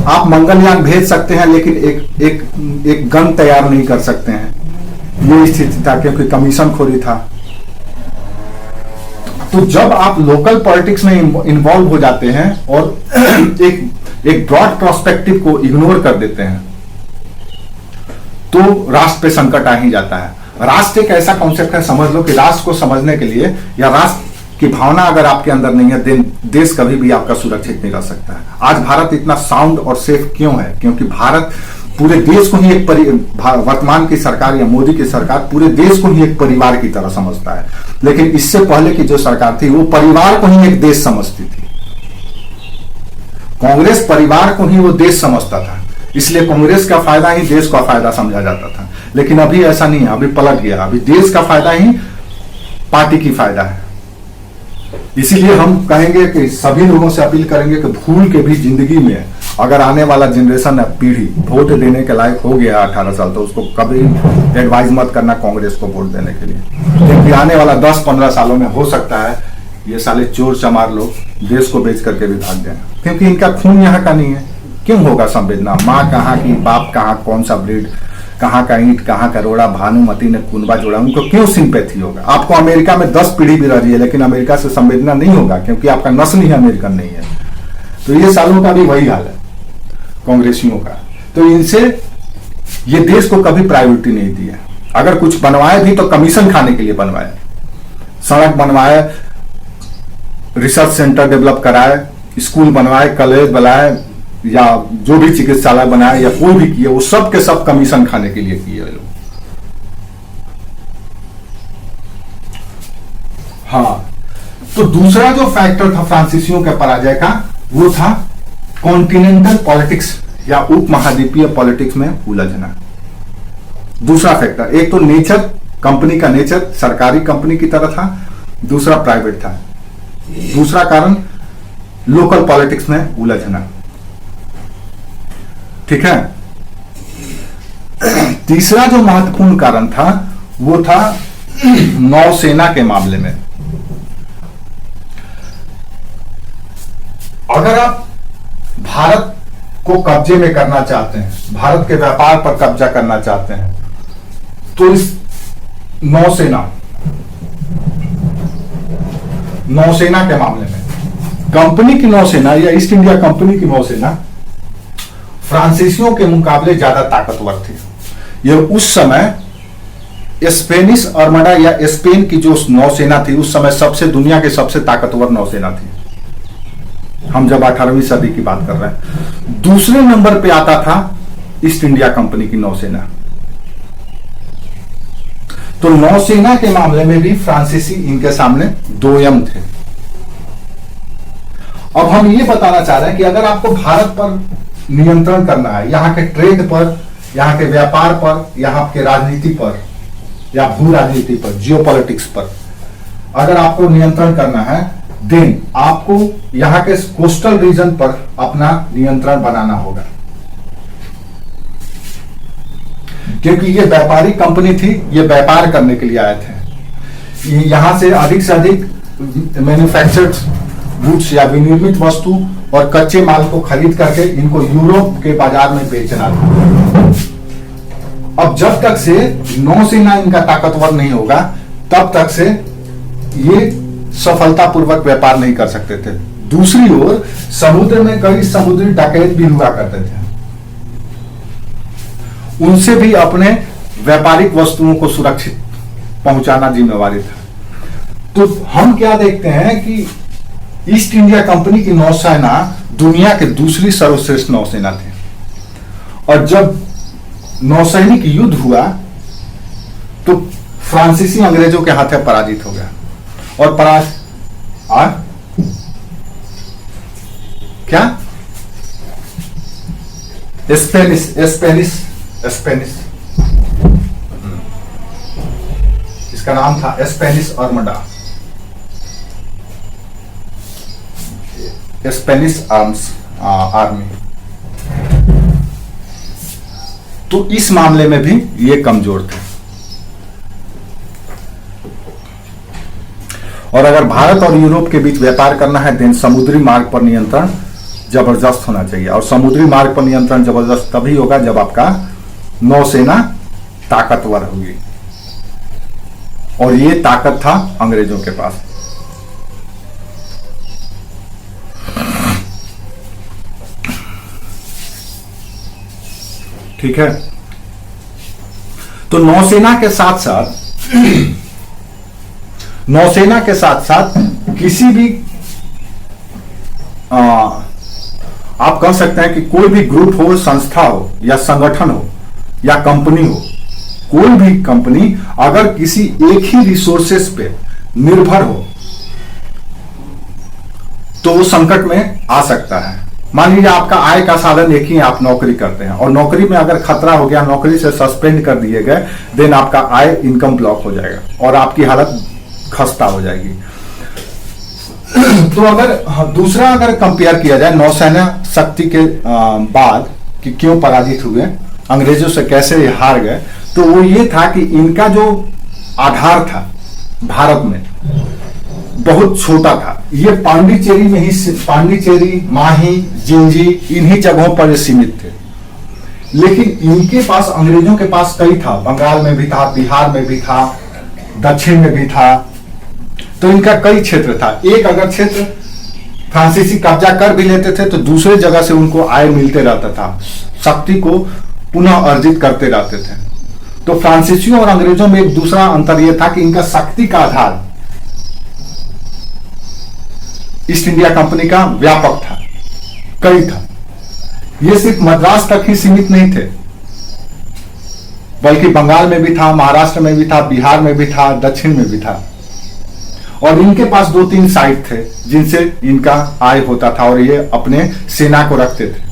A: आप मंगलयान भेज सकते हैं लेकिन एक गन तैयार नहीं कर सकते हैं। ये स्थिति था क्योंकि कमीशन खोरी था। तो जब आप लोकल पॉलिटिक्स में इन्वॉल्व हो जाते हैं और एक ब्रॉड प्रोस्पेक्टिव को इग्नोर कर देते हैं तो राष्ट्र पे संकट आ ही जाता है। राष्ट्र एक ऐसा कॉन्सेप्ट है, समझ लो कि राष्ट्र को समझने के लिए या राष्ट्र कि भावना अगर आपके अंदर नहीं है, देश कभी भी आपका सुरक्षित नहीं रह सकता है। आज भारत इतना साउंड और सेफ क्यों है? क्योंकि भारत पूरे देश को ही एक वर्तमान की सरकार या मोदी की सरकार पूरे देश को ही एक परिवार की तरह समझता है, लेकिन इससे पहले की जो सरकार थी वो परिवार को ही एक देश समझती थी। कांग्रेस परिवार को ही वो देश समझता था, इसलिए कांग्रेस का फायदा ही देश का फायदा समझा जाता था। लेकिन अभी ऐसा नहीं है, अभी पलट गया, अभी देश का फायदा ही पार्टी की फायदा है। इसीलिए हम कहेंगे कि सभी लोगों से अपील करेंगे कि भूल के भी जिंदगी में अगर आने वाला जनरेशन है, पीढ़ी वोट देने के लायक हो गया 18 साल, तो उसको कभी एडवाइज मत करना कांग्रेस को वोट देने के लिए, क्योंकि आने वाला 10-15 सालों में हो सकता है ये साले चोर चमार लोग देश को बेच करके भी भाग जाए, क्योंकि इनका खून यहाँ का नहीं है। क्यों होगा संवेदना? माँ कहाँ की, बाप कहाँ, कौन सा ब्रीड, कहाँ का ईंट, कहाँ का रोड़ा, भानुमति ने कुनबा जोड़ा, उनको क्यों सिंपैथी होगा? आपको अमेरिका में 10 पीढ़ी भी रह रही है, लेकिन अमेरिका से संवेदना नहीं होगा, क्योंकि आपका नस्ल ही अमेरिकन नहीं है। तो ये सालों का भी वही हाल है कांग्रेसियों का। तो इनसे ये देश को कभी प्रायोरिटी नहीं दी है। अगर कुछ बनवाए भी तो कमीशन खाने के लिए बनवाए, सड़क बनवाए, रिसर्च सेंटर डेवलप कराए, स्कूल बनवाए, कॉलेज बनाए, या जो भी चिकित्सालय बनाए या कोई भी किए, वो सब के सब कमीशन खाने के लिए किए लोग। हाँ, तो दूसरा जो फैक्टर था फ्रांसीसियों के पराजय का, वो था कॉन्टिनेंटल पॉलिटिक्स या उपमहाद्वीपीय पॉलिटिक्स में उलझना। दूसरा फैक्टर, एक तो नेचर, कंपनी का नेचर सरकारी कंपनी की तरह था, दूसरा प्राइवेट था। दूसरा कारण लोकल पॉलिटिक्स में उलझना। ठीक है। तीसरा जो महत्वपूर्ण कारण था वो था नौसेना के मामले में। अगर आप भारत को कब्जे में करना चाहते हैं, भारत के व्यापार पर कब्जा करना चाहते हैं, तो इस नौसेना के मामले में कंपनी की नौसेना या ईस्ट इंडिया कंपनी की नौसेना फ्रांसीसियों के मुकाबले ज्यादा ताकतवर थी। यह उस समय स्पेनिश आर्मडा या स्पेन की जो नौसेना थी उस समय दुनिया के सबसे ताकतवर नौसेना थी। हम जब 18वीं सदी की बात कर रहे हैं। दूसरे नंबर पे आता था ईस्ट इंडिया कंपनी की नौसेना। तो नौसेना के मामले में भी फ्रांसीसी इनके सामने दोयम थे। अब हम ये बताना चाह रहे हैं कि अगर आपको भारत पर नियंत्रण करना है, यहाँ के ट्रेड पर, यहाँ के व्यापार पर, यहाँ के राजनीति पर या भू राजनीति पर, जियोपॉलिटिक्स पर अगर आपको नियंत्रण करना है, देन आपको यहाँ के कोस्टल रीजन पर अपना नियंत्रण बनाना होगा, क्योंकि ये व्यापारी कंपनी थी, ये व्यापार करने के लिए आए थे। यहां से अधिक मैन्युफैक्चर्ड गुड्स या विनिर्मित वस्तु और कच्चे माल को खरीद करके इनको यूरोप के बाजार में बेचना था। अब जब तक से नौसेना इनका ताकतवर नहीं होगा, तब तक से ये सफलतापूर्वक व्यापार नहीं कर सकते थे। दूसरी ओर समुद्र में कई समुद्री डकैत भी हुआ करते थे, उनसे भी अपने व्यापारिक वस्तुओं को सुरक्षित पहुंचाना जिम्मेवारी था। तो हम क्या देखते हैं कि ईस्ट इंडिया कंपनी की नौसेना दुनिया के दूसरी सर्वश्रेष्ठ नौसेना थी, और जब नौसैनिक युद्ध हुआ तो फ्रांसीसी अंग्रेजों के हाथे पराजित हो गया। और क्या स्पेनिश इसका नाम था स्पेनिश आर्मडा, स्पेनिश आर्मी। तो इस मामले में भी ये कमजोर थे। और अगर भारत और यूरोप के बीच व्यापार करना है, देन समुद्री मार्ग पर नियंत्रण जबरदस्त होना चाहिए। और समुद्री मार्ग पर नियंत्रण जबरदस्त तभी होगा जब आपका नौसेना ताकतवर होगी, और ये ताकत था अंग्रेजों के पास। ठीक है। तो नौसेना के साथ साथ किसी भी आप कह सकते हैं कि कोई भी ग्रुप हो, संस्था हो या संगठन हो या कंपनी हो, कोई भी कंपनी अगर किसी एक ही रिसोर्सेस पे निर्भर हो तो वो संकट में आ सकता है। मान लीजिए आपका आय का साधन एक ही है, आप नौकरी करते हैं और नौकरी में अगर खतरा हो गया, नौकरी से सस्पेंड कर दिए गए, देन आपका आय इनकम ब्लॉक हो जाएगा और आपकी हालत खस्ता हो जाएगी। तो अगर दूसरा अगर कंपेयर किया जाए नौसेना शक्ति के बाद कि क्यों पराजित हुए, अंग्रेजों से कैसे हार गए, तो वो ये था कि इनका जो आधार था भारत में बहुत छोटा था। ये पांडिचेरी में ही, पांडिचेरी, माही, जिंजी इन्हीं जगहों पर सीमित थे। लेकिन इनके पास, अंग्रेजों के पास कई था, बंगाल में भी था, बिहार में भी था, दक्षिण में भी था, तो इनका कई क्षेत्र था। एक अगर क्षेत्र फ्रांसीसी कब्जा कर भी लेते थे तो दूसरे जगह से उनको आय मिलते रहता था, शक्ति को पुनः अर्जित करते रहते थे। तो फ्रांसीसियों और अंग्रेजों में एक दूसरा अंतर यह था कि इनका शक्ति का आधार ईस्ट इंडिया कंपनी का व्यापक था, कई था। ये सिर्फ मद्रास तक ही सीमित नहीं थे, बल्कि बंगाल में भी था, महाराष्ट्र में भी था, बिहार में भी था, दक्षिण में भी था। और इनके पास 2-3 साइट थे जिनसे इनका आय होता था और ये अपने सेना को रखते थे,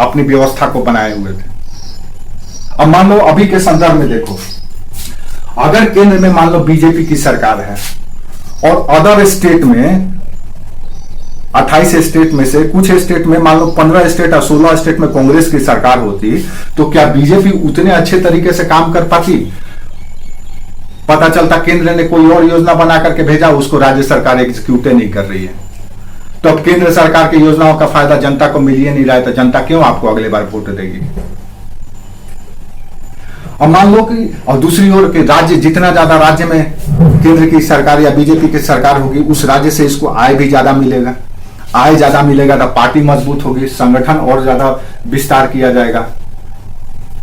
A: अपनी व्यवस्था को बनाए हुए थे। अब मान लो अभी के संदर्भ में देखो, अगर केंद्र में मान लो बीजेपी की सरकार है और अदर स्टेट में 28 स्टेट में से कुछ स्टेट में मान लो 15 स्टेट और 16 स्टेट में कांग्रेस की सरकार होती, तो क्या बीजेपी उतने अच्छे तरीके से काम कर पाती? पता चलता केंद्र ने कोई और योजना बना करके भेजा, उसको राज्य सरकार एग्जीक्यूट नहीं कर रही है। तो अब केंद्र सरकार की योजनाओं का फायदा जनता को मिल ही नहीं रहा है, तो जनता क्यों आपको अगली बार वोट देगी? अब मान लो कि, और दूसरी ओर के राज्य, जितना ज्यादा राज्य में केंद्र की सरकार या बीजेपी की सरकार होगी, उस राज्य से इसको आय भी ज्यादा मिलेगा। आय ज्यादा मिलेगा तो पार्टी मजबूत होगी, संगठन और ज्यादा विस्तार किया जाएगा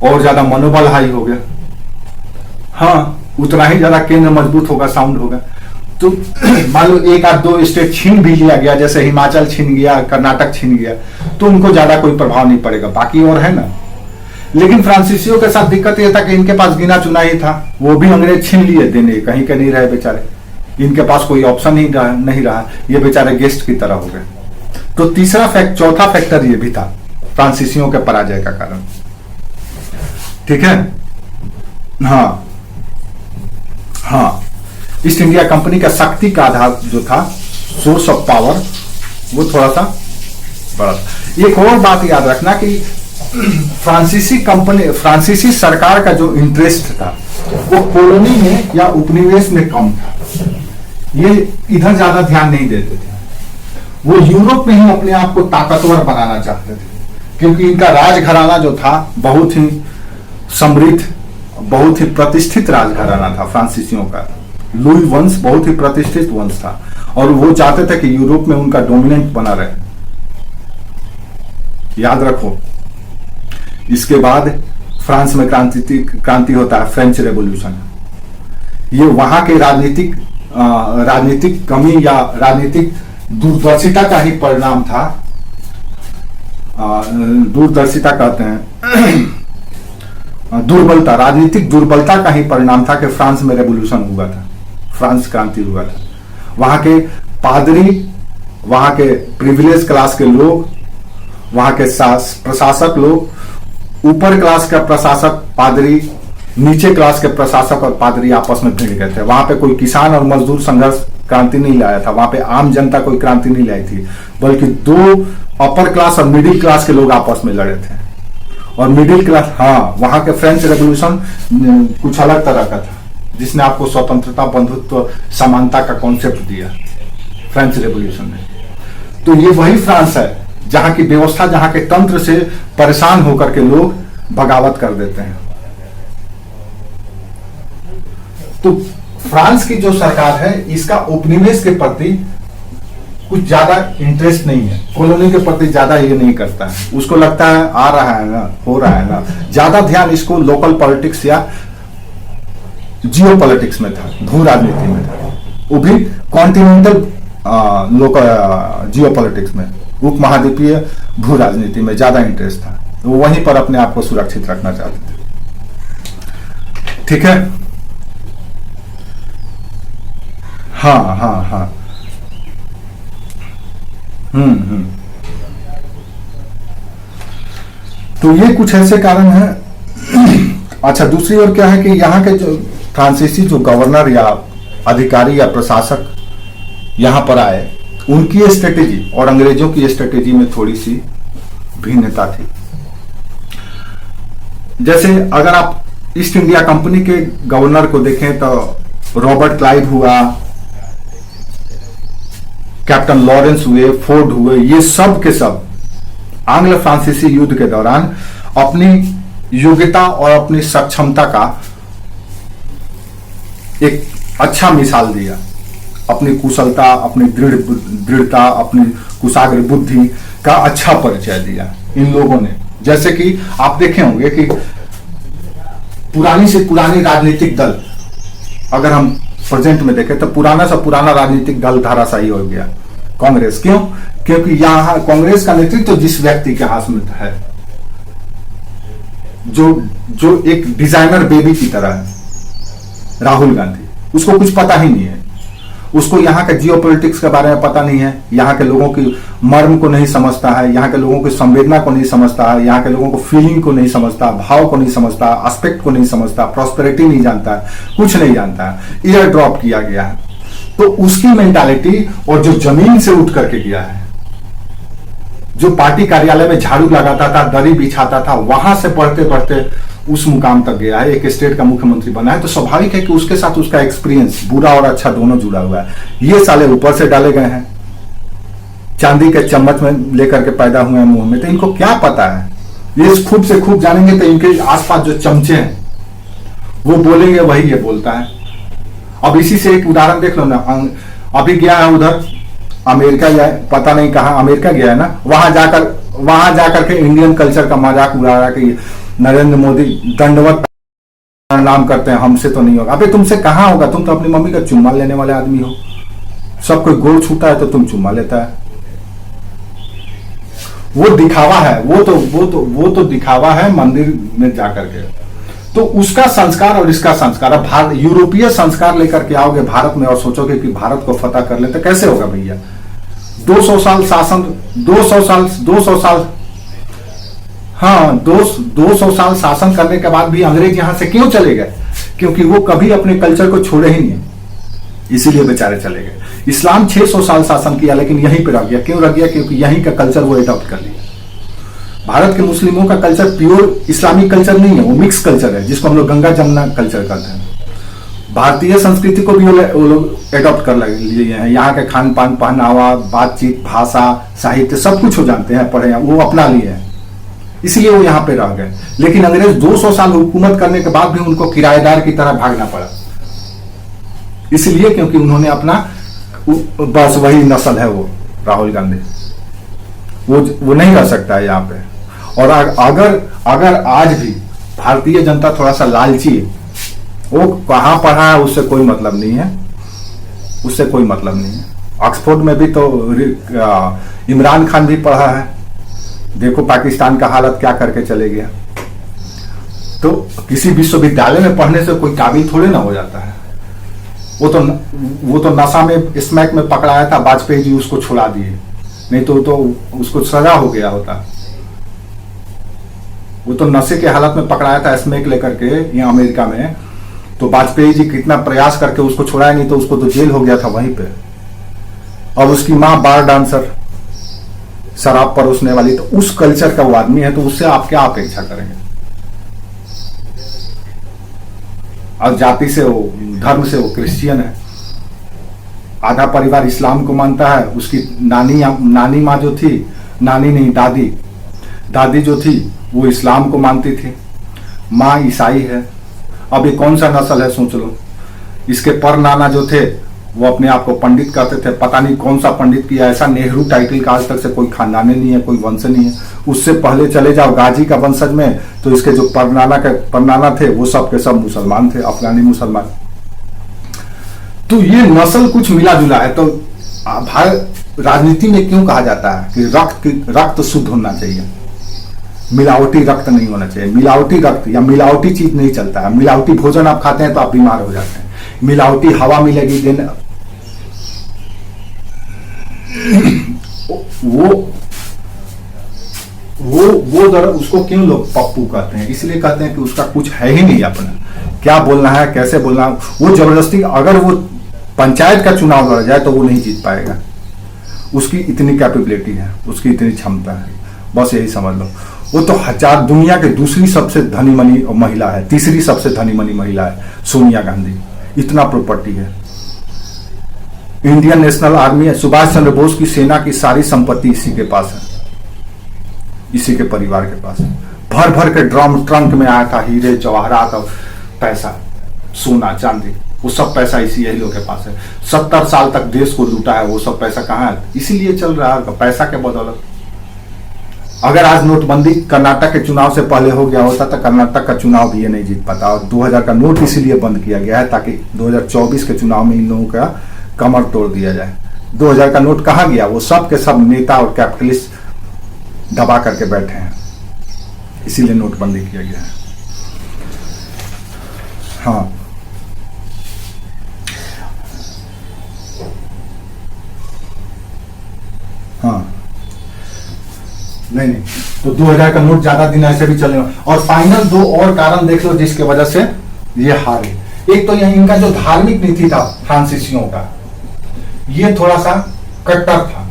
A: और ज्यादा मनोबल हाई हो गया। हाँ, उतना ही ज्यादा केंद्र मजबूत होगा, साउंड होगा। तो मान लो 1-2 स्टेट छीन भी लिया गया, जैसे हिमाचल छीन गया, कर्नाटक छीन गया, तो उनको ज्यादा कोई प्रभाव नहीं पड़ेगा, बाकी और है ना। लेकिन फ्रांसीसियों के साथ दिक्कत यह था कि इनके पास गिना चुना ही था, वो भी अंग्रेज छीन लिए, देने कहीं के नहीं रहे बेचारे, इनके पास कोई ऑप्शन ही नहीं रहा, ये बेचारे गेस्ट की तरह हो गए। तो चौथा फैक्टर ये भी था फ्रांसीसियों के पराजय का कारण। ठीक है, हाँ, ईस्ट इंडिया कंपनी का शक्ति का आधार जो था, सोर्स ऑफ पावर, वो थोड़ा सा बड़ा था। एक और बात याद रखना कि फ्रांसीसी सरकार का जो इंटरेस्ट था वो कॉलोनी में या उपनिवेश में कम था, ये इधर ज्यादा ध्यान नहीं देते थे। वो यूरोप में ही अपने आप को ताकतवर बनाना चाहते थे, क्योंकि इनका राजघराना जो था बहुत ही समृद्ध, बहुत ही प्रतिष्ठित राजघराना था फ्रांसीसियों का। लुई वंश बहुत ही प्रतिष्ठित वंश था और वो चाहते थे कि यूरोप में उनका डोमिनेंट बना रहे। याद रखो, इसके बाद फ्रांस में क्रांति होता है, फ्रेंच रेवोल्यूशन। ये वहां के राजनीतिक कमी या राजनीतिक दूरदर्शिता का ही परिणाम था। दूरदर्शिता कहते हैं दुर्बलता, राजनीतिक दुर्बलता का ही परिणाम था कि फ्रांस में रेवोल्यूशन हुआ था, फ्रांस क्रांति हुआ था। वहां के पादरी, वहां के प्रिविलेज क्लास के लोग, वहां के प्रशासक लोग, ऊपर क्लास का प्रशासक पादरी, नीचे क्लास के प्रशासक और पादरी आपस में भिड़ गए थे। वहां पे कोई किसान और मजदूर संघर्ष क्रांति नहीं लाया था, वहां पे आम जनता कोई क्रांति नहीं लाई थी, बल्कि 2 अपर क्लास और मिडिल क्लास के लोग आपस में लड़े थे। और मिडिल क्लास, हाँ, वहां के फ्रेंच रेवोल्यूशन कुछ अलग तरह का था, जिसने आपको स्वतंत्रता, बंधुत्व, समानता का कॉन्सेप्ट दिया फ्रेंच रेवोल्यूशन ने। तो ये वही फ्रांस है जहां की व्यवस्था, जहां के तंत्र से परेशान होकर के लोग बगावत कर देते हैं। तो फ्रांस की जो सरकार है, इसका उपनिवेश के प्रति कुछ ज्यादा इंटरेस्ट नहीं है, कॉलोनी के प्रति ज्यादा ये नहीं करता है। उसको लगता है आ रहा है ना, हो रहा है ना, ज्यादा ध्यान इसको लोकल पॉलिटिक्स या जियो पॉलिटिक्स में था, भू राजनीति में था। वो भी कॉन्टिनेंटल लोक जियो पॉलिटिक्स में, उप महाद्वीपीय भू राजनीति में ज्यादा इंटरेस्ट था, वो वहीं पर अपने आप को सुरक्षित रखना चाहते थे। ठीक है, हाँ हाँ हाँ, तो ये कुछ ऐसे कारण हैं। अच्छा, दूसरी ओर क्या है कि यहाँ के जो फ्रांसीसी जो गवर्नर या अधिकारी या प्रशासक यहाँ पर आए, उनकी स्ट्रेटेजी और अंग्रेजों की स्ट्रेटेजी में थोड़ी सी भिन्नता थी। जैसे अगर आप ईस्ट इंडिया कंपनी के गवर्नर को देखें तो रॉबर्ट क्लाइव हुआ, कैप्टन लॉरेंस हुए, फोर्ड हुए, ये सब के सब आंग्ल फ्रांसीसी युद्ध के दौरान अपनी योग्यता और अपनी सक्षमता का एक अच्छा मिसाल दिया। अपनी कुशलता, अपनी दृढ़ता, अपनी कुशाग्र बुद्धि का अच्छा परिचय दिया इन लोगों ने। जैसे कि आप देखे होंगे कि पुरानी से पुरानी राजनीतिक दल, अगर हम प्रेजेंट में देखें तो पुराना से पुराना राजनीतिक दल धराशायी हो गया, कांग्रेस। क्यों? क्योंकि यहां कांग्रेस का नेतृत्व तो जिस व्यक्ति के हाथ में है, जो एक डिजाइनर बेबी की तरह है, राहुल गांधी, उसको कुछ पता ही नहीं है। उसको यहाँ के जियो पॉलिटिक्स के बारे में पता नहीं है, यहाँ के लोगों की मर्म को नहीं समझता है, यहाँ के लोगों की संवेदना को नहीं समझता है, यहाँ के लोगों को फीलिंग को नहीं समझता, भाव को नहीं समझता, एस्पेक्ट को नहीं समझता, प्रॉस्पेरिटी नहीं जानता, कुछ नहीं जानता है, ईयर ड्रॉप किया गया है। तो उसकी मेंटालिटी, और जो जमीन से उठ करके गया है, जो पार्टी कार्यालय में झाड़ू लगाता था, दरी बिछाता था, वहां से पढ़ते पढ़ते उस मुकाम तक गया है, एक स्टेट का मुख्यमंत्री बना है, तो स्वाभाविक है कि उसके साथ उसका एक्सपीरियंस बुरा और अच्छा दोनों जुड़ा हुआ है। ये साले ऊपर से डाले गए हैं, चांदी के चम्मच में लेकर के पैदा हुए हैं मुंह में, तो इनको क्या पता है? ये खूब से खूब जानेंगे तो इनके आसपास जो चमचे हैं वो बोलेंगे, वही ये बोलता है। अब इसी से एक उदाहरण देख लो ना, अभी गया है उधर अमेरिका या पता नहीं कहां, अमेरिका गया है ना, वहां जाकर के इंडियन कल्चर का मजाक उड़ा रहा कि नरेंद्र मोदी दंडवत प्रणाम करते हैं, हमसे तो नहीं होगा। अबे तुमसे कहां होगा? तुम तो अपनी मम्मी का चुम्मा लेने वाले आदमी हो। सब कोई गोड़ छूता है तो तुम चुम्मा लेता है। वो दिखावा है, वो तो दिखावा है मंदिर में जाकर के। तो उसका संस्कार और इसका संस्कार, अब भारत यूरोपीय संस्कार लेकर के आओगे भारत में और सोचोगे कि भारत को फतह कर ले, तो कैसे होगा भैया? 200 साल शासन, 200 साल हाँ 200 साल शासन करने के बाद भी अंग्रेज यहां से क्यों चले गए? क्योंकि वो कभी अपने कल्चर को छोड़े ही नहीं, इसीलिए बेचारे चले गए। इस्लाम 600 साल शासन किया लेकिन यहीं पे रह गया। क्यों रह गया? क्योंकि यहीं का कल्चर वो एडॉप्ट कर लिया। भारत के मुस्लिमों का कल्चर प्योर इस्लामिक कल्चर नहीं है, वो मिक्स कल्चर है, जिसको हम लोग गंगा जमुना कल्चर कहते हैं। भारतीय संस्कृति को भी वो लोग एडॉप्ट कर लिए हैं। यहाँ के खान पान, पहनावा, बातचीत, भाषा, साहित्य सब कुछ वो जानते हैं, पढ़े हैं, वो अपना लिए हैं, इसलिए वो यहाँ पे रह गए। लेकिन अंग्रेज 200 साल हुकूमत करने के बाद भी उनको किराएदार की तरह भागना पड़ा, इसलिए क्योंकि उन्होंने अपना, बस वही नस्ल है वो राहुल गांधी, वो नहीं रह सकता है यहाँ पे। और अगर आज भी भारतीय जनता थोड़ा सा लालची है, वो कहाँ पढ़ा है उससे कोई मतलब नहीं है, उससे कोई मतलब नहीं है। ऑक्सफोर्ड में भी तो इमरान खान भी पढ़ा है, देखो पाकिस्तान का हालत क्या करके चले गया। तो किसी विश्वविद्यालय में पढ़ने से कोई काबिल थोड़े ना हो जाता है। वो तो नशा में, स्मैक में पकड़ाया था वाजपेयी जी, उसको छुड़ा दिए, नहीं तो उसको सजा हो गया होता। वो तो नशे के हालत में पकड़ाया था स्मैक लेकर के यहाँ अमेरिका में, तो वाजपेयी जी कितना प्रयास करके उसको छुड़ाया, नहीं तो उसको तो जेल हो गया था वहीं पे। और उसकी माँ बार डांसर, शराब परोसने वाली, तो उस कल्चर का वो आदमी है, तो उससे आप क्या अपेक्षा करेंगे? और जाति से वो, धर्म से वो क्रिश्चियन है, आधा परिवार इस्लाम को मानता है। उसकी नानी माँ जो थी, नानी नहीं दादी जो थी वो इस्लाम को मानती थी, माँ ईसाई है। अब ये कौन सा नस्ल है सोच लो। इसके पर नाना जो थे वो अपने आप को पंडित कहते थे, पता नहीं कौन सा पंडित किया, ऐसा नेहरू टाइटल का आज तक से कोई खानदान नहीं है, कोई वंश नहीं है। उससे पहले चले जाओ गाजी का वंशज में, तो इसके जो परनाना थे वो सब के सब मुसलमान थे, अफगानी मुसलमान। तो ये नस्ल कुछ मिला जुला है। तो राजनीति में क्यों कहा जाता है कि रक्त शुद्ध होना चाहिए, मिलावटी रक्त नहीं होना चाहिए। मिलावटी रक्त या मिलावटी चीज नहीं चलता है। मिलावटी भोजन आप खाते हैं तो आप बीमार हो जाते हैं। मिलावटी हवा मिलेगी दिन वो दर उसको क्यों लोग पप्पू कहते हैं, इसलिए कहते हैं कि उसका कुछ है ही नहीं अपना, क्या बोलना है कैसे बोलना है। वो जबरदस्ती, अगर वो पंचायत का चुनाव लड़ जाए तो वो नहीं जीत पाएगा। उसकी इतनी कैपेबिलिटी है, उसकी इतनी क्षमता है, बस यही समझ लो। वो तो दुनिया के दूसरी सबसे धनी मनी महिला है, तीसरी सबसे धनी मनी महिला है सोनिया गांधी, इतना प्रॉपर्टी है। इंडियन नेशनल आर्मी है, सुभाष चंद्र बोस की सेना की सारी संपत्ति इसी के पास है, इसी के परिवार के पास है। भर भर के ड्रम ट्रंक में आया था हीरे जवाहरात और पैसा, सोना चांदी, वो सब पैसा यही लोग के पास है। 70 साल तक देश को लूटा है, वो सब पैसा कहाँ है? इसीलिए चल रहा है पैसा के बदौलत। अगर आज नोटबंदी कर्नाटक के चुनाव से पहले हो गया होता तो कर्नाटक का चुनाव भी ये नहीं जीत पाता। और 2000 का नोट इसीलिए बंद किया गया है ताकि 2024 के चुनाव में इन लोगों का कमर तोड़ दिया जाए। 2000 का नोट कहाँ गया? वो सब के सब नेता और कैपिटलिस्ट दबा करके बैठे हैं, इसीलिए नोटबंदी किया गया है। हाँ, हाँ, नहीं तो 2000 का नोट ज्यादा दिन ऐसे भी चलेगा। और फाइनल 2 और कारण देख लो जिसके वजह से ये हारे। एक तो यह इनका जो धार्मिक नीति था फ्रांसीसियों का, ये थोड़ा सा कट्टर था।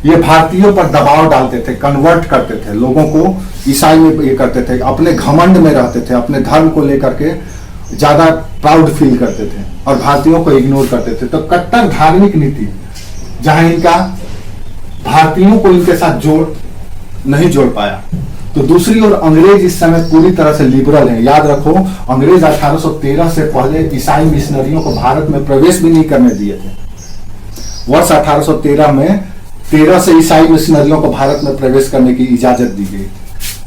A: ये भारतीयों पर दबाव डालते थे, कन्वर्ट करते थे लोगों को, ईसाई में ये करते थे, अपने घमंड में रहते थे, अपने धर्म को लेकर के ज्यादा प्राउड फील करते थे और भारतीयों को इग्नोर करते थे। तो कट्टर धार्मिक नीति, जहां इनका भारतीयों को इनके साथ नहीं जोड़ पाया। तो दूसरी ओर अंग्रेज इस समय पूरी तरह से लिबरल है। याद रखो, अंग्रेज 1813 से पहले ईसाई मिशनरियों को भारत में प्रवेश भी नहीं करने दिए थे। वर्ष 1813 में 13 से ईसाई मिशनरियों को भारत में प्रवेश करने की इजाजत दी गई,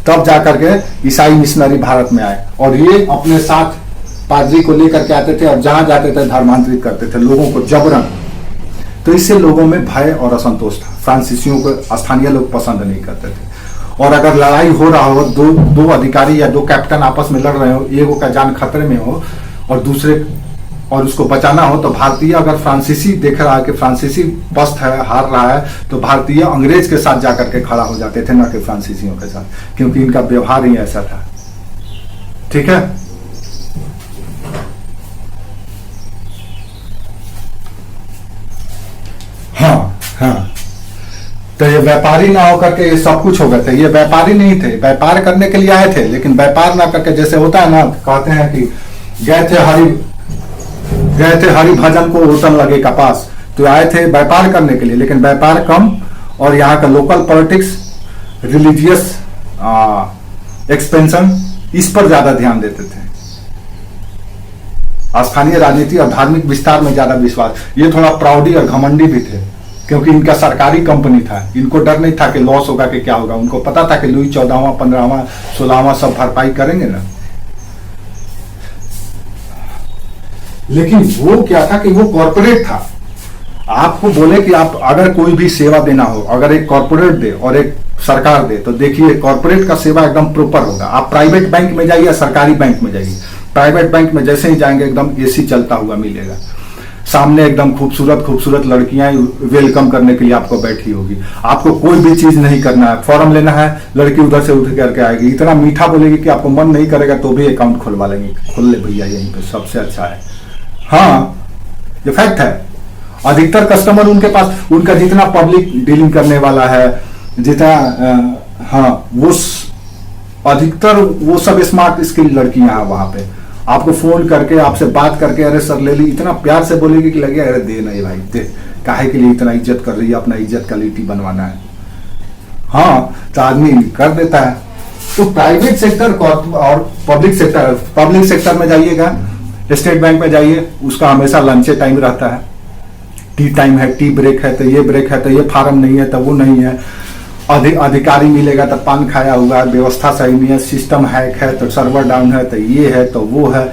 A: तब जाकर के ईसाई मिशनरी भारत में आए और ये अपने साथ पादरी को लेकर के आते थे और जहां जाते थे धर्मांतरित करते थे लोगों को जबरन। तो इससे लोगों में भय और असंतोष था। फ्रांसीसियों को स्थानीय लोग पसंद नहीं करते थे। और अगर लड़ाई हो रहा हो, दो अधिकारी या 2 कैप्टन आपस में लड़ रहे हो, एगो का जान खतरे में हो और दूसरे और उसको बचाना हो, तो भारतीय अगर फ्रांसीसी देख रहा है कि फ्रांसीसी पस्त है, हार रहा है, तो भारतीय अंग्रेज के साथ जाकर के खड़ा हो जाते थे, न कि फ्रांसीसियों के साथ, क्योंकि इनका व्यवहार ही ऐसा था। ठीक है, हाँ, तो ये व्यापारी ना होकर के ये सब कुछ हो गए थे। ये व्यापारी नहीं थे, व्यापार करने के लिए आए थे, लेकिन व्यापार ना करके, जैसे होता है ना, कहते हैं कि गए थे हरि भजन को होटल लगे कपास, तो आए थे व्यापार करने के लिए, लेकिन व्यापार कम और यहाँ का लोकल पॉलिटिक्स, रिलीजियस एक्सपेंशन, इस पर ज्यादा ध्यान देते थे। स्थानीय राजनीति और धार्मिक विस्तार में ज्यादा विश्वास। ये थोड़ा प्राउडी और घमंडी भी थे, क्योंकि इनका सरकारी कंपनी था। इनको डर नहीं था कि लॉस होगा कि क्या होगा। उनको पता था कि लुई 14वां, 15वां, 16वां सब भरपाई करेंगे ना। लेकिन वो क्या था कि वो कॉर्पोरेट था। आपको बोले कि आप अगर कोई भी सेवा देना हो, अगर एक कॉर्पोरेट दे और एक सरकार दे, तो देखिए कॉर्पोरेट का सेवा एकदम प्रॉपर होगा। आप प्राइवेट बैंक में जाइए या सरकारी बैंक में जाइए, प्राइवेट बैंक में जैसे ही जाएंगे एकदम एसी चलता हुआ मिलेगा, सामने एकदम खूबसूरत लड़कियां वेलकम करने के लिए आपको बैठी होगी। आपको कोई भी चीज नहीं करना है, फॉर्म लेना है, लड़की उधर से उठ करके आएगी, इतना मीठा बोलेगी कि आपको मन नहीं करेगा तो भी अकाउंट खुलवा लेंगे। खोल ले भैया, यहीं पे सबसे अच्छा है। हाँ, ये फैक्ट है। अधिकतर कस्टमर उनके पास, उनका जितना पब्लिक डीलिंग करने वाला है, जितना वो अधिकतर वो सब स्मार्ट स्किल लड़कियां हैं वहां पे। आपको फोन करके, आपसे बात करके, अरे सर ले ली, इतना प्यार से बोलेगी कि लगे अरे दे नहीं भाई दे, काहे के लिए इतना इज्जत कर रही है, अपना इज्जत का लिट्टी बनवाना है। हाँ, तो आदमी कर देता है। तो प्राइवेट सेक्टर और पब्लिक सेक्टर में जाइएगा, स्टेट बैंक में जाइए, उसका हमेशा लंच टाइम रहता है, टी टाइम है, टी ब्रेक है, तो ये ब्रेक है, तो ये फार्म नहीं है, तो वो नहीं है। अधिकारी मिलेगा तो पान खाया हुआ है, व्यवस्था सही नहीं है, सिस्टम हैक है, तो सर्वर डाउन है, तो ये है, तो वो है,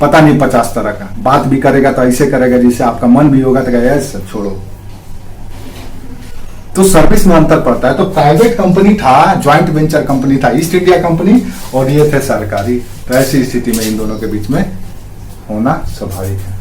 A: पता नहीं 50 तरह का। बात भी करेगा तो ऐसे करेगा जिससे आपका मन भी होगा तो कहेगा सब छोड़ो, तो सर्विस में अंतर पड़ता है। तो प्राइवेट कंपनी था, ज्वाइंट वेंचर कंपनी था ईस्ट इंडिया कंपनी, और ये थे सरकारी। तो ऐसी स्थिति में इन दोनों के बीच में होना स्वाभाविक है।